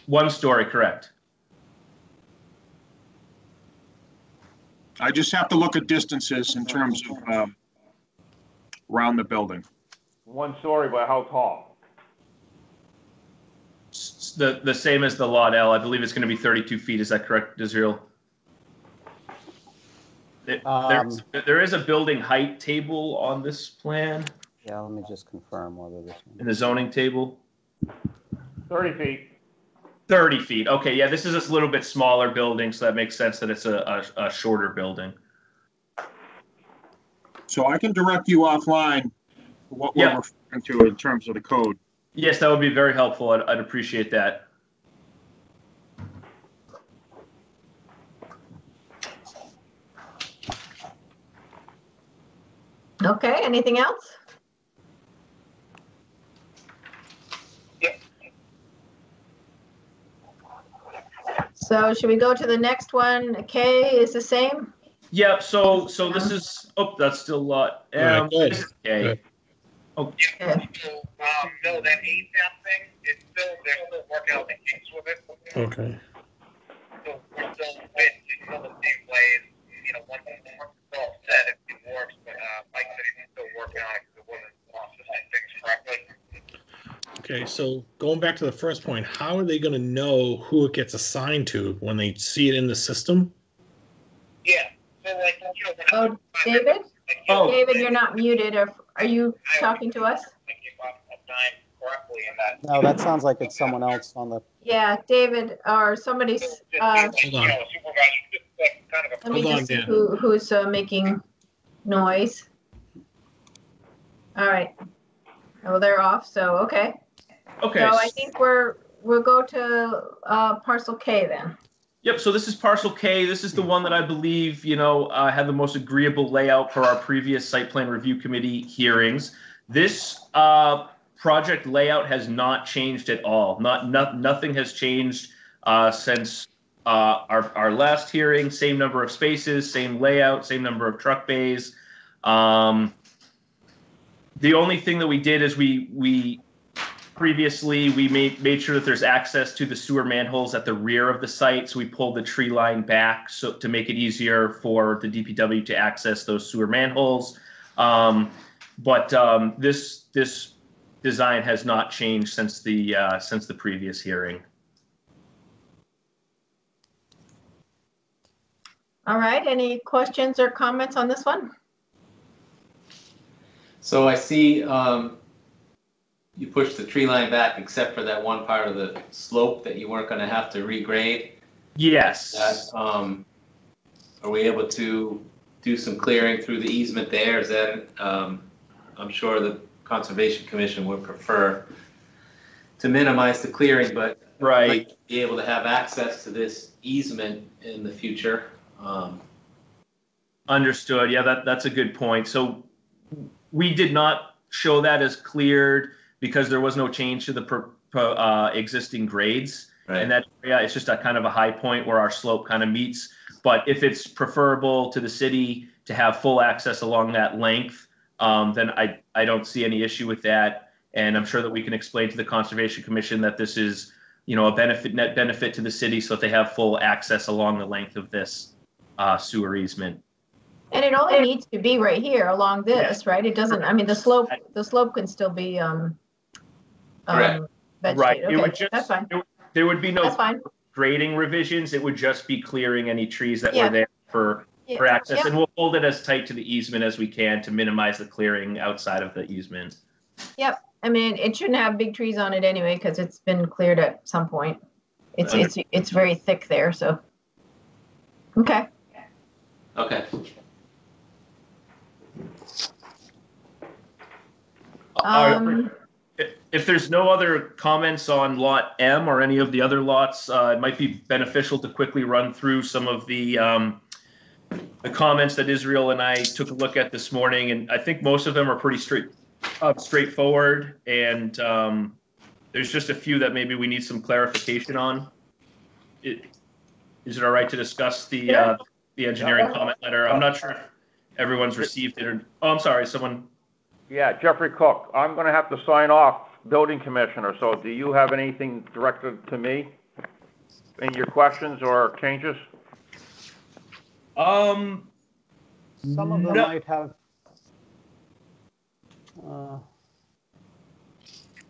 One story, correct. I just have to look at distances in terms of around the building. One story, but how tall? The same as the Lot L. I believe it's going to be 32 feet. Is that correct, Israel? There is a building height table on this plan. Yeah, let me just confirm whether this one. In the zoning table. 30 feet. 30 feet. Okay, yeah, this is a little bit smaller building, so that makes sense that it's a shorter building. So I can direct you offline for what we're referring to in terms of the code. Yes, that would be very helpful. I'd appreciate that. Okay, anything else? So should we go to the next one? K is the same? Yeah, so this is, that's still Lot M. Good. This is K. Okay. No, that ASAP thing, it's still, they're still working out the kinks with it. Okay. So we're still the same ways, once it's all set, it works, but Mike said he's still working on it because it wasn't processing things correctly. Okay, so going back to the first point, how are they going to know who it gets assigned to when they see it in the system? Yeah, so Oh, David? David, you're not muted. Are you talking to us? No, that sounds like it's someone else on the. Yeah, David, or somebody's. Hold on. Let me Hold on, just see Dan. who's making noise. All right. Well, they're off, so okay. Okay. So I think we'll go to parcel K then. Yep, so this is parcel K. This is the one that I believe, had the most agreeable layout for our previous site plan review committee hearings. This project layout has not changed at all. Nothing has changed since our last hearing. Same number of spaces, same layout, same number of truck bays. The only thing that we did is we previously made sure that there's access to the sewer manholes at the rear of the site. So we pulled the tree line back to make it easier for the DPW to access those sewer manholes. But this design has not changed since the previous hearing. All right, any questions or comments on this one? So I see you pushed the tree line back except for that one part of the slope that you weren't going to have to regrade. Yes. Are we able to do some clearing through the easement there? Is that, I'm sure the Conservation Commission would prefer to minimize the clearing, but right, like to be able to have access to this easement in the future. Understood. Yeah, that's a good point. So we did not show that as cleared because there was no change to the existing grades. Right. In that area, it's just a kind of a high point where our slope kind of meets. But if it's preferable to the city to have full access along that length, then I don't see any issue with that. And I'm sure that we can explain to the Conservation Commission that this is, a net benefit to the city, so that they have full access along the length of this. sewer easement. And it only needs to be right here along this, right? It doesn't, I mean, the slope can still be, Correct. vegetated. Right. It Okay, would just, that's fine. there would be no That's fine. grading revisions. It would just be clearing any trees that Yeah. were there for access. Yep. And we'll hold it as tight to the easement as we can to minimize the clearing outside of the easement. Yep. I mean, it shouldn't have big trees on it anyway, because it's been cleared at some point. It's very thick there, so. Okay. Okay. If there's no other comments on Lot M or any of the other lots, it might be beneficial to quickly run through some of the comments that Israel and I took a look at this morning, and I think most of them are pretty straightforward, and there's just a few that maybe we need some clarification on. Is it all right to discuss the engineering comment letter? I'm not sure if everyone's received it. Oh, I'm sorry, someone. Yeah, Jeffrey Cook, I'm going to have to sign off, building commissioner, so do you have anything directed to me in your questions or changes? Some of them might have.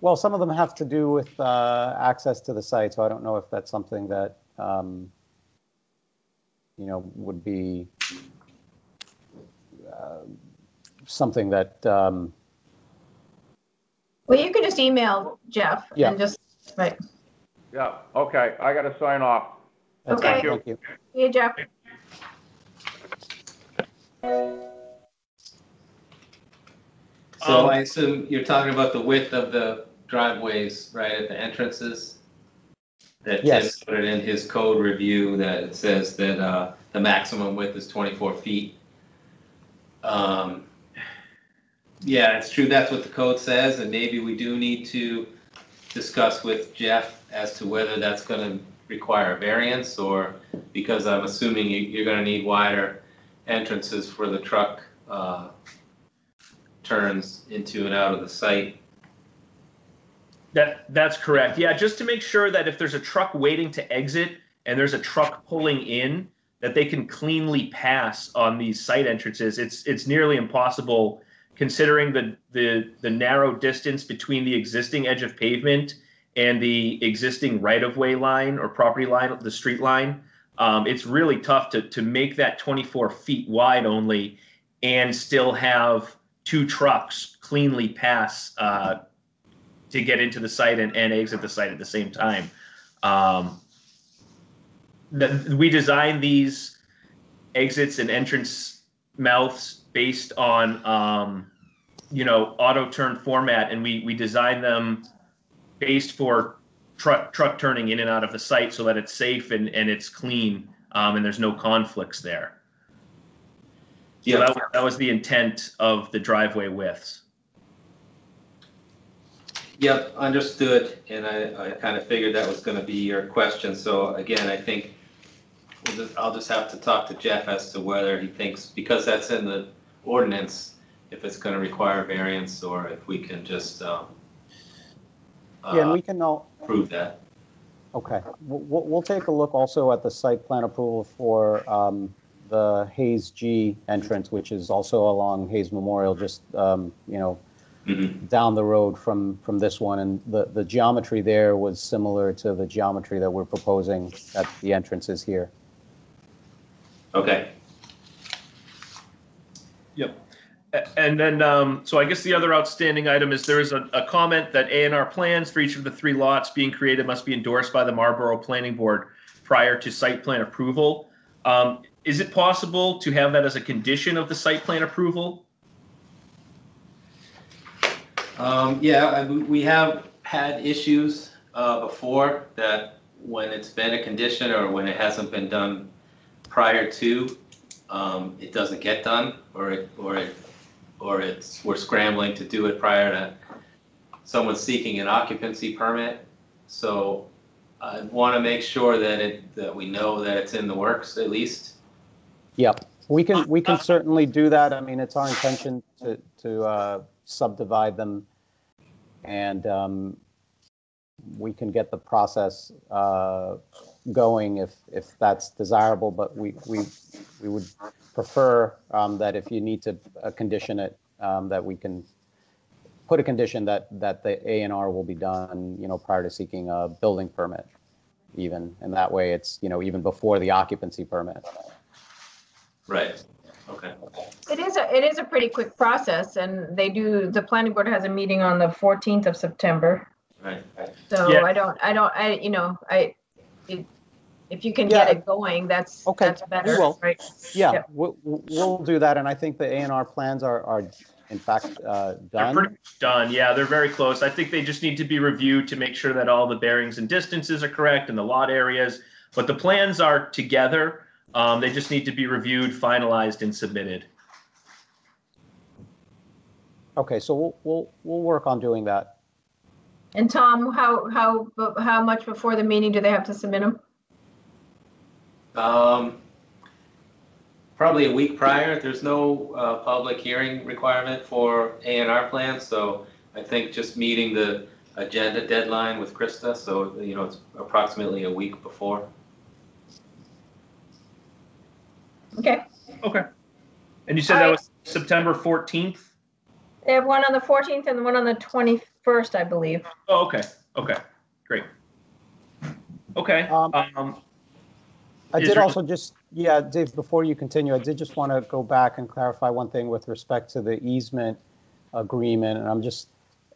Well, some of them have to do with access to the site, so I don't know if that's something that would be something that. Well, you can just email Jeff and just right. Yeah. Okay. I got to sign off. That's okay. Fine. Thank you. See you, Jeff. So I assume you're talking about the width of the driveways, right, at the entrances? That Yes. Tim put it in his code review that it says that the maximum width is 24 feet. Yeah, it's true, that's what the code says, and maybe we do need to discuss with Jeff as to whether that's going to require a variance, or because I'm assuming you're going to need wider entrances for the truck turns into and out of the site. That's correct. Yeah, just to make sure that if there's a truck waiting to exit and there's a truck pulling in, that they can cleanly pass on these site entrances. It's nearly impossible considering the narrow distance between the existing edge of pavement and the existing right-of-way line or property line, the street line. It's really tough to make that 24 feet wide only and still have two trucks cleanly pass to get into the site and exit the site at the same time. We designed these exits and entrance mouths based on auto turn format, and we designed them based for truck turning in and out of the site so that it's safe and it's clean, and there's no conflicts there. Yeah, so that was the intent of the driveway widths. Yep, understood, and I kind of figured that was going to be your question. So again, I think I'll just have to talk to Jeff as to whether he thinks, because that's in the ordinance, if it's going to require variance or if we can just and we can all prove that. Okay, we'll take a look also at the site plan approval for the Hayes G entrance, which is also along Hayes Memorial, just down the road from this one, and the geometry there was similar to the geometry that we're proposing at the entrances here. Okay. Yep. And then, so I guess the other outstanding item is there is a comment that A&R plans for each of the 3 lots being created must be endorsed by the Marlborough Planning Board prior to site plan approval. Is it possible to have that as a condition of the site plan approval? Yeah, we have had issues before that when it's been a condition or when it hasn't been done prior to, it doesn't get done, or we're scrambling to do it prior to someone seeking an occupancy permit. So I want to make sure that we know that it's in the works at least. Yep, we can certainly do that. I mean, it's our intention to subdivide them, and we can get the process going if that's desirable, but we would prefer that if you need to condition it, that we can put a condition that the A&R will be done, prior to seeking a building permit, even, and that way it's, even before the occupancy permit. Right. Okay. It is a pretty quick process, and the planning board has a meeting on the 14th of September. Right. So Yeah. if you can get it going, that's better. We will. Right? Yeah, Yep. we'll do that, and I think the A&R plans are in fact They're done. pretty much done. Yeah, they're very close. I think they just need to be reviewed to make sure that all the bearings and distances are correct and the lot areas. But the plans are together. They just need to be reviewed, finalized, and submitted. Okay, so we'll work on doing that. And Tom, how much before the meeting do they have to submit them? Probably a week prior. There's no public hearing requirement for A&R plans, so I think just meeting the agenda deadline with Krista, so it's approximately a week before. Okay. Okay. And you said that was September 14th? They have one on the 14th and one on the 21st, I believe. Oh, okay. Okay. Great. Okay. I did also just, Dave, before you continue, I did just want to go back and clarify one thing with respect to the easement agreement. And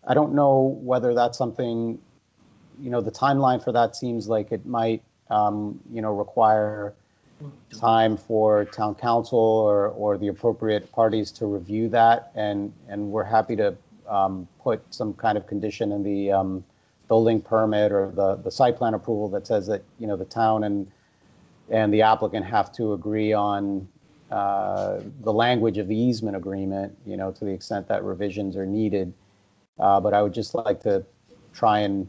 I don't know whether that's something, the timeline for that seems like it might, require time for town council or the appropriate parties to review that. And we're happy to put some kind of condition in the building permit or the site plan approval that says that, the town and the applicant have to agree on the language of the easement agreement, to the extent that revisions are needed. But I would just like to try and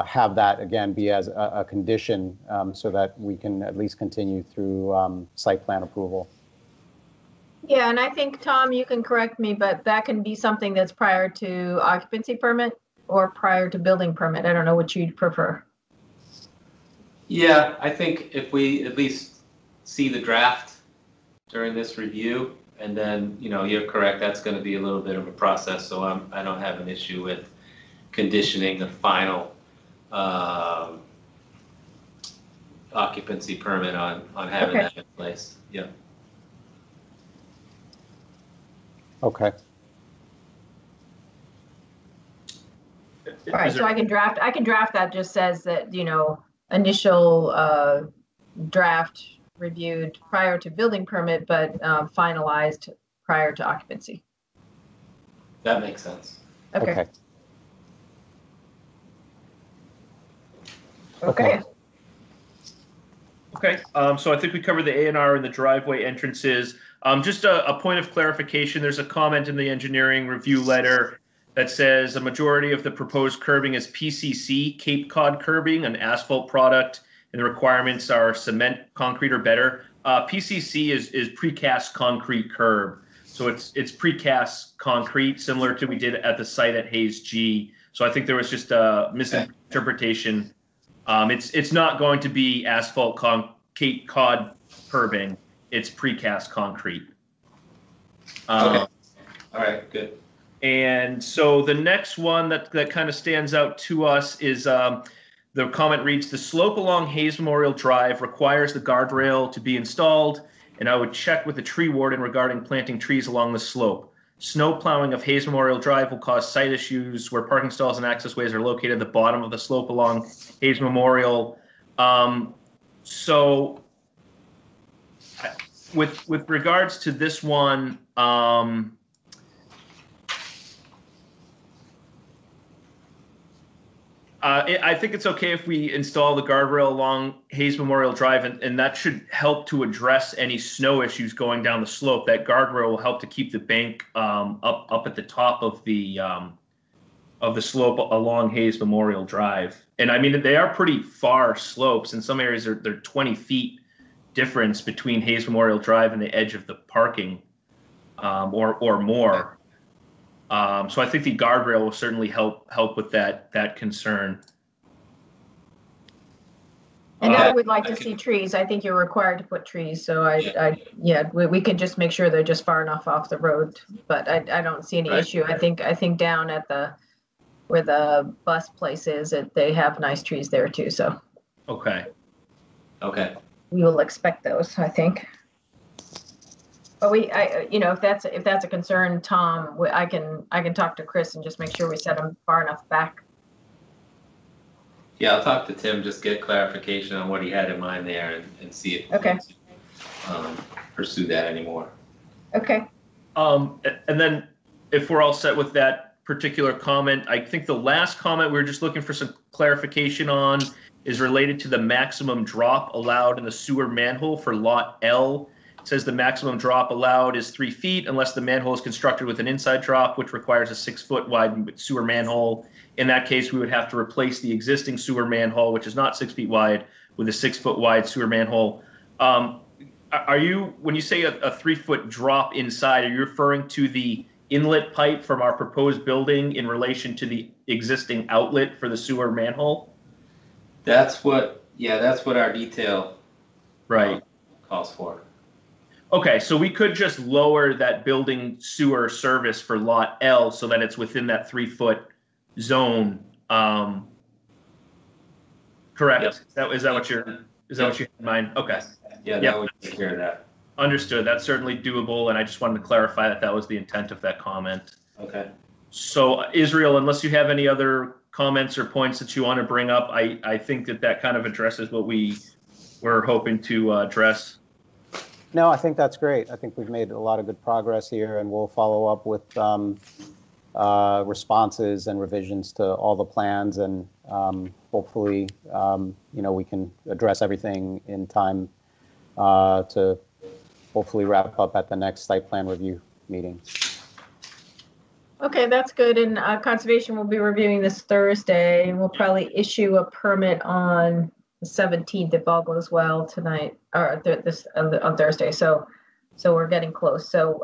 have that, again, be as a condition so that we can at least continue through site plan approval. Yeah, and I think, Tom, you can correct me, but that can be something that's prior to occupancy permit or prior to building permit. I don't know what you'd prefer. Yeah, I think if we at least see the draft during this review, and then, you're correct, that's going to be a little bit of a process, so I don't have an issue with conditioning the final occupancy permit on having that in place. Yeah. Okay. All right, so I can draft that just says that, initial draft reviewed prior to building permit, but finalized prior to occupancy. That makes sense. Okay. Okay, so I think we covered the A&R and the driveway entrances. Just a point of clarification, there's a comment in the engineering review letter that says a majority of the proposed curbing is PCC, Cape Cod curbing, an asphalt product, and the requirements are cement, concrete, or better. PCC is precast concrete curb. So it's precast concrete, similar to we did at the site at Hayes G. So I think there was just a misinterpretation. It's not going to be asphalt Cape Cod curbing. It's precast concrete. Okay. All right, good. And so the next one that kind of stands out to us is the comment reads, the slope along Hayes Memorial Drive requires the guardrail to be installed, and I would check with the tree warden regarding planting trees along the slope. Snow plowing of Hayes Memorial Drive will cause site issues where parking stalls and access ways are located at the bottom of the slope along Hayes Memorial. So with regards to this one, I think it's okay if we install the guardrail along Hayes Memorial Drive, and that should help to address any snow issues going down the slope. That guardrail will help to keep the bank up at the top of the slope along Hayes Memorial Drive. And I mean, they are pretty far slopes. In some areas, they're 20 feet difference between Hayes Memorial Drive and the edge of the parking, or more. So I think the guardrail will certainly help with that concern. And I would like to see trees. I think you're required to put trees, so we can just make sure they're just far enough off the road. But I don't see any issue. I think down at where the bus place is, they have nice trees there too. So Okay. we will expect those, I think. But if that's a concern, Tom, I can talk to Chris and just make sure we set them far enough back. Yeah, I'll talk to Tim, just get clarification on what he had in mind there and see if he wants to pursue that anymore. Okay. And then if we're all set with that particular comment, I think the last comment we were just looking for some clarification on is related to the maximum drop allowed in the sewer manhole for lot L. It says the maximum drop allowed is 3 feet unless the manhole is constructed with an inside drop, which requires a 6-foot wide sewer manhole. In that case, we would have to replace the existing sewer manhole, which is not 6 feet wide, with a 6-foot wide sewer manhole. Are you, when you say a 3-foot drop inside, are you referring to the inlet pipe from our proposed building in relation to the existing outlet for the sewer manhole? That's what our detail calls for. Okay, so we could just lower that building sewer service for lot L so that it's within that 3-foot zone. Correct. Yep. Is that what you had in mind? Okay. Yeah, that would take care of that. Understood. That's certainly doable, and I just wanted to clarify that was the intent of that comment. Okay. So, Israel, unless you have any other comments or points that you want to bring up, I think that kind of addresses what we were hoping to address. No, I think that's great. I think we've made a lot of good progress here, and we'll follow up with responses and revisions to all the plans, and hopefully, we can address everything in time to hopefully wrap up at the next site plan review meeting. Okay, that's good. And Conservation will be reviewing this Thursday, and we'll probably issue a permit on the 17th if all goes well tonight, or on Thursday. So we're getting close. So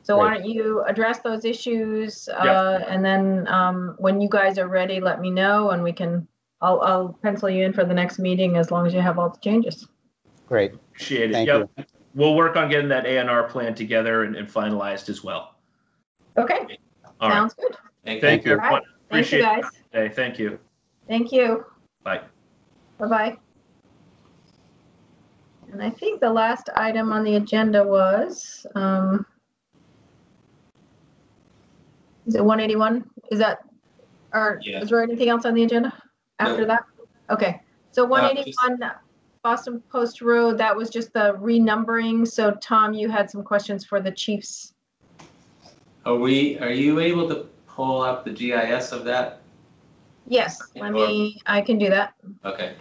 why don't you address those issues, and then when you guys are ready, let me know, and I'll pencil you in for the next meeting as long as you have all the changes. Great. Appreciate it. Thank you. We'll work on getting that A&R plan together and finalized as well. Okay. All Sounds right. good. Thank you. All right. Appreciate Thank you, guys. it. Hey, thank you. Thank you. Bye. Bye-bye. And I think the last item on the agenda was, is it 181? Is that, or is there anything else on the agenda after that? Okay. So 181 Boston Post Road, that was just the renumbering. So Tom, you had some questions for the chiefs. Are you able to pull up the GIS of that? Yes, I can do that. Okay.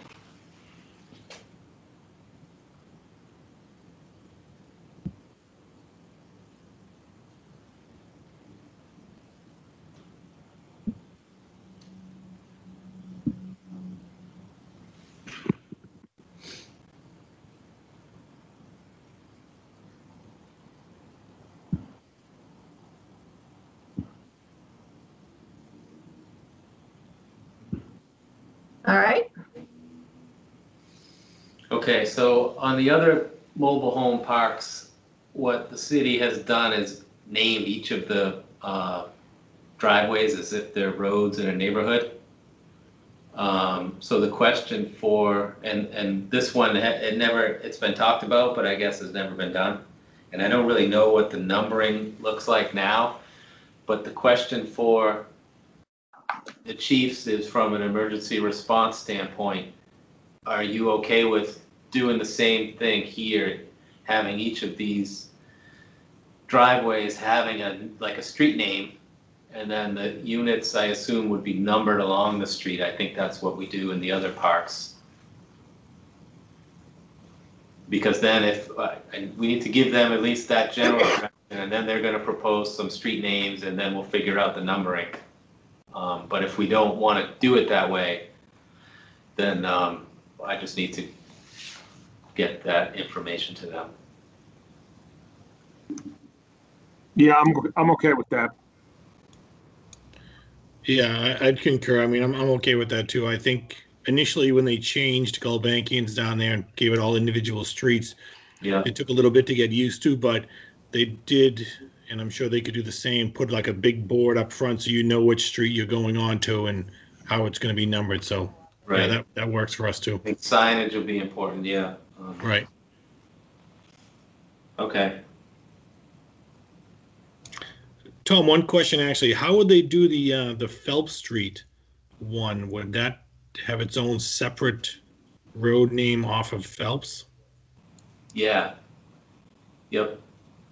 All right. Okay, so on the other mobile home parks, what the city has done is named each of the driveways as if they're roads in a neighborhood. So the question for, and this one, it's been talked about, but I guess has never been done. And I don't really know what the numbering looks like now, but the question for the chiefs is from an emergency response standpoint, are you okay with doing the same thing here, having each of these driveways having a street name, and then the units, I assume, would be numbered along the street? I think that's what we do in the other parks. Because then and we need to give them at least that general direction, and then they're going to propose some street names, and then we'll figure out the numbering. But if we don't want to do it that way, then I just need to get that information to them. Yeah, I'm okay with that. Yeah, I'd concur. I mean, I'm okay with that too. I think initially when they changed Gulbenkian's down there and gave it all individual streets, Yeah, it took a little bit to get used to, but they did, and I'm sure they could do the same, put like a big board up front so you know which street you're going on to and how it's going to be numbered. So right. yeah, that works for us too. I think signage will be important, yeah. Right. Okay. Tom, one question actually, how would they do the Phelps Street one? Would that have its own separate road name off of Phelps? Yeah. Yep.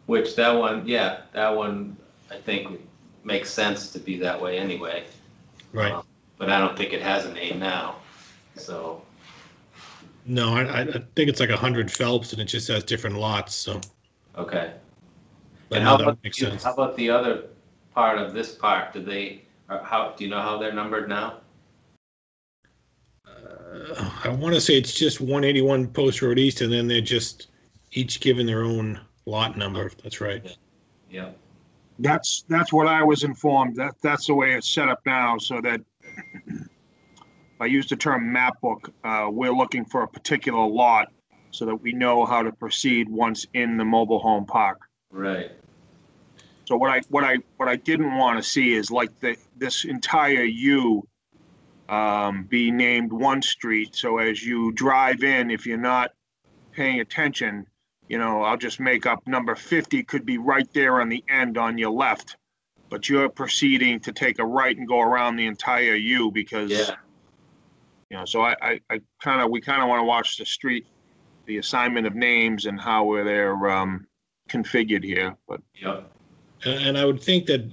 Which that one, yeah, that one I think makes sense to be that way anyway. Right. But I don't think it has a name now. So. No, I think it's like 100 Phelps and it just has different lots. So. Okay. But And no, how that about, makes sense. how about the other part of this park? Do you know how they're numbered now? I want to say it's just 181 Post Road East, and then they're just each given their own lot number. That's right. Yeah. That's what I was informed. That's the way it's set up now, so that if I use the term map book, we're looking for a particular lot so that we know how to proceed once in the mobile home park. Right. So what I didn't want to see is like this entire U be named one street. So as you drive in, if you're not paying attention, I'll just make up number 50 could be right there on the end on your left, but you're proceeding to take a right and go around the entire U because, so we kind of want to watch the street, the assignment of names and how they're configured here. But And I would think that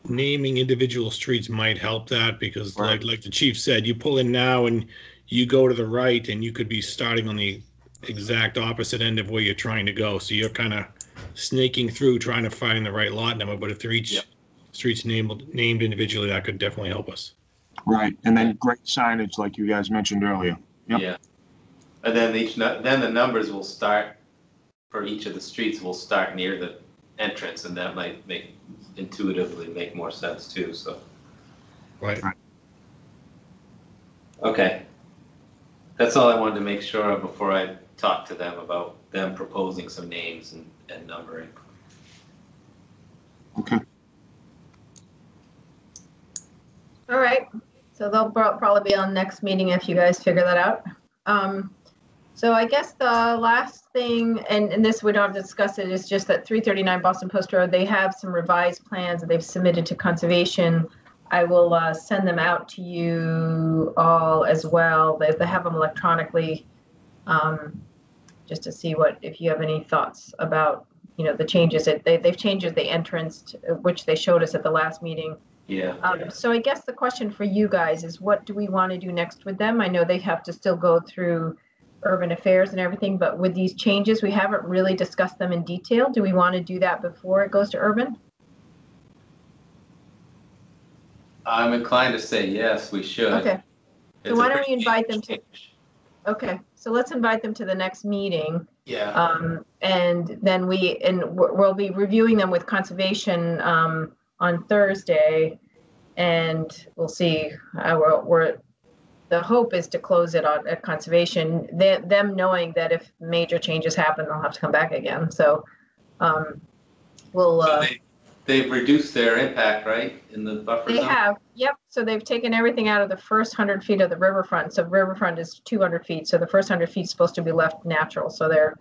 naming individual streets might help that because Right. like the chief said, you pull in now and you go to the right and you could be starting on the exact opposite end of where you're trying to go. So you're kind of snaking through trying to find the right lot number. But if they're each streets named individually, that could definitely help us. Right. And then great signage like you guys mentioned earlier. Yep. Yeah. And then the numbers will start for each of the streets will start near the entrance, and that might intuitively make more sense too. So. Right. Okay. That's all I wanted to make sure of before I talk to them about them proposing some names and numbering. Okay. All right, so they'll probably be on next meeting if you guys figure that out. So I guess the last thing, and this we don't have to discuss it, is just that 339 Boston Post Road, they have some revised plans that they've submitted to conservation. I will send them out to you all as well. They have them electronically, just to see if you have any thoughts about, the changes that they've changed the entrance, which they showed us at the last meeting. Yeah. So I guess the question for you guys is, what do we want to do next with them? I know they have to still go through urban affairs and everything, but with these changes, we haven't really discussed them in detail. Do we want to do that before it goes to urban? I'm inclined to say yes, we should. Okay. So It's why a don't we pretty invite them to? change. Okay, so let's invite them to the next meeting. Yeah. And then we'll be reviewing them with conservation on Thursday, and we'll see. The hope is to close it at conservation. Them knowing that if major changes happen, they'll have to come back again. So we'll. They've reduced their impact, right, in the buffer zone? They have, yep. So they've taken everything out of the first 100 feet of the riverfront. So riverfront is 200 feet. So the first 100 feet is supposed to be left natural. So they're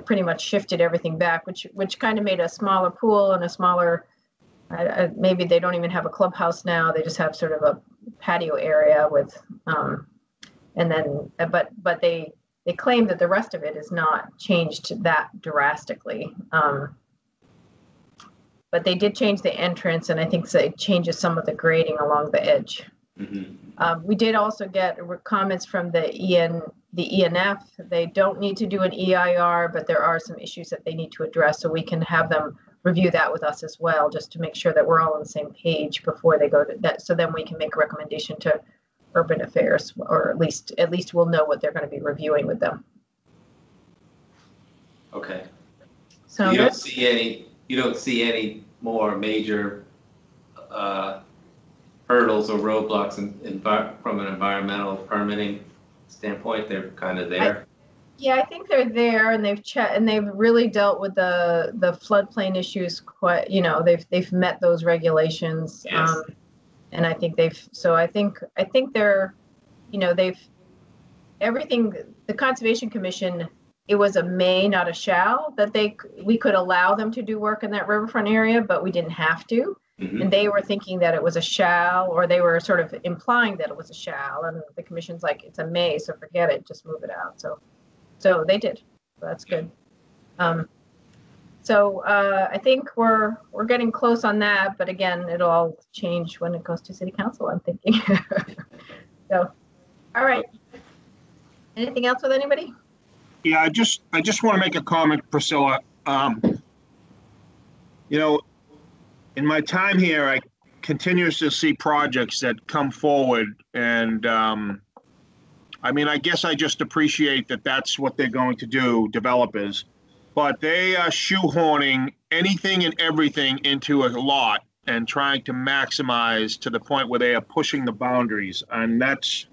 pretty much shifted everything back, which kind of made a smaller pool and a smaller. Maybe they don't even have a clubhouse now. They just have sort of a patio area with, and then, but they claim that the rest of it is not changed that drastically. But they did change the entrance, and I think it changes some of the grading along the edge. Mm-hmm. We did also get comments from the ENF. They don't need to do an EIR, but there are some issues that they need to address, so we can have them review that with us as well, just to make sure that we're all on the same page before they go to that. So then we can make a recommendation to urban affairs, or at least we'll know what they're going to be reviewing with them. Okay. So you don't see any more major hurdles or roadblocks from an environmental permitting standpoint, they're kind of there? Yeah, I think they're there, and they've really dealt with the floodplain issues quite, they've met those regulations. Yes. And I think I think they're, everything, the Conservation Commission, it was a may, not a shall, that we could allow them to do work in that riverfront area, but we didn't have to. Mhm. And they were thinking that it was a shall, or they were sort of implying that it was a shall, and the commission's like, it's a may, so forget it, just move it out. So they did. So that's good. I think we're getting close on that, but again, it'll all change when it goes to city council, I'm thinking. So, all right. Anything else with anybody? Yeah, I just want to make a comment, Priscilla. In my time here, I continuously see projects that come forward, and I guess I just appreciate that that's what they're going to do, developers. But they are shoehorning anything and everything into a lot and trying to maximize to the point where they are pushing the boundaries. And that's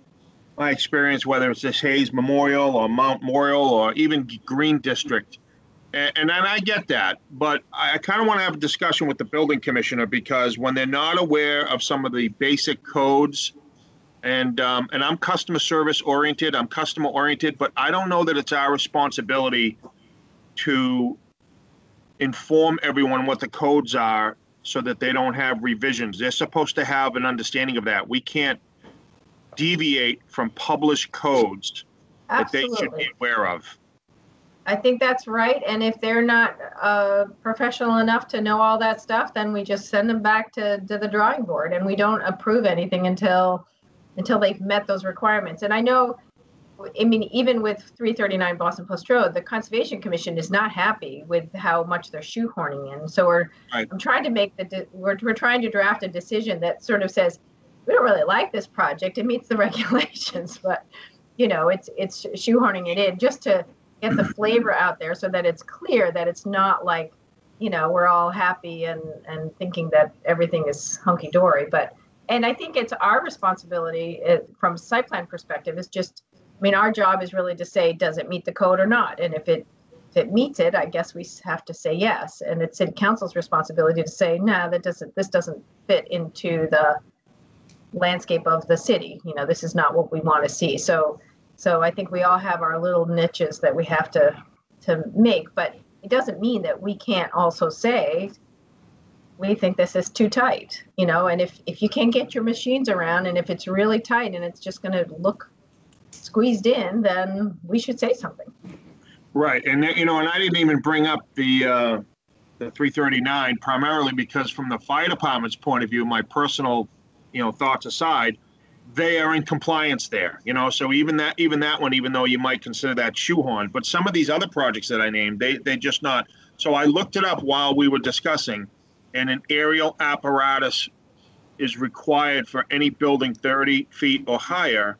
my experience, whether it's this Hayes Memorial or Mount Memorial or even Green District. And I get that, but I kind of want to have a discussion with the building commissioner, because when they're not aware of some of the basic codes, and I'm customer service oriented, I'm customer oriented, but I don't know that it's our responsibility to inform everyone what the codes are so that they don't have revisions. They're supposed to have an understanding of that. We can't deviate from published codes that they should be aware of. I think that's right. And if they're not professional enough to know all that stuff, then we just send them back to the drawing board, and we don't approve anything until they've met those requirements. And I know, even with 339 Boston Post Road, the Conservation Commission is not happy with how much they're shoehorning in. So I'm trying to we're trying to draft a decision that sort of says, we don't really like this project. It meets the regulations, but it's shoehorning it in just to get the flavor out there, so that it's clear that it's not like, we're all happy and thinking that everything is hunky dory. And I think it's our responsibility from a site plan perspective is just, our job is really to say, does it meet the code or not? And if it meets it, I guess we have to say yes. And it's city council's responsibility to say, no, this doesn't fit into the landscape of the city. This is not what we want to see. So I think we all have our little niches that we have to make, but it doesn't mean that we can't also say, we think this is too tight, and if you can't get your machines around, and if it's really tight and it's just going to look squeezed in, then we should say something. Right. And, and I didn't even bring up the 339 primarily because from the fire department's point of view, my personal, thoughts aside, they are in compliance there, so even that one, even though you might consider that shoehorn, but some of these other projects that I named, they just not. So I looked it up while we were discussing, and an aerial apparatus is required for any building 30 feet or higher.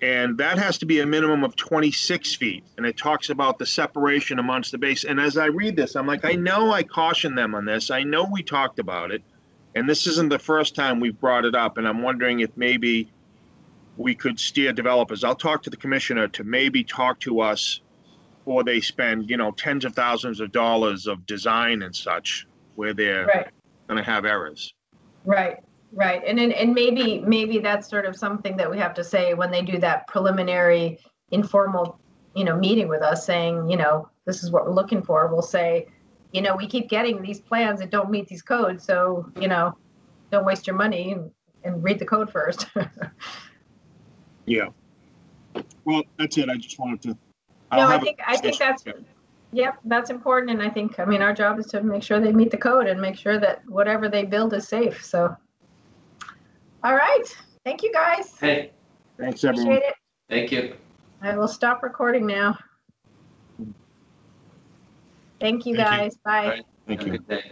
And that has to be a minimum of 26 feet. And it talks about the separation amongst the base. And as I read this, I'm like, I know I cautioned them on this. I know we talked about it. And this isn't the first time we've brought it up. And I'm wondering if maybe we could steer developers. I'll talk to the commissioner to maybe talk to us before they spend, tens of thousands of dollars of design and such, where they're going to have errors. Right. Right. And maybe that's sort of something that we have to say when they do that preliminary informal, meeting with us, saying, this is what we're looking for. We'll say, we keep getting these plans that don't meet these codes. So, don't waste your money and read the code first. Yeah. Well, that's it. I just wanted to. I think that's, that's important. And I think, our job is to make sure they meet the code and make sure that whatever they build is safe. So. All right. Thank you, guys. Hey. Thanks, everyone. Appreciate it. Thank you. I will stop recording now. Thank you, guys. Bye. Thank you. Have a good day.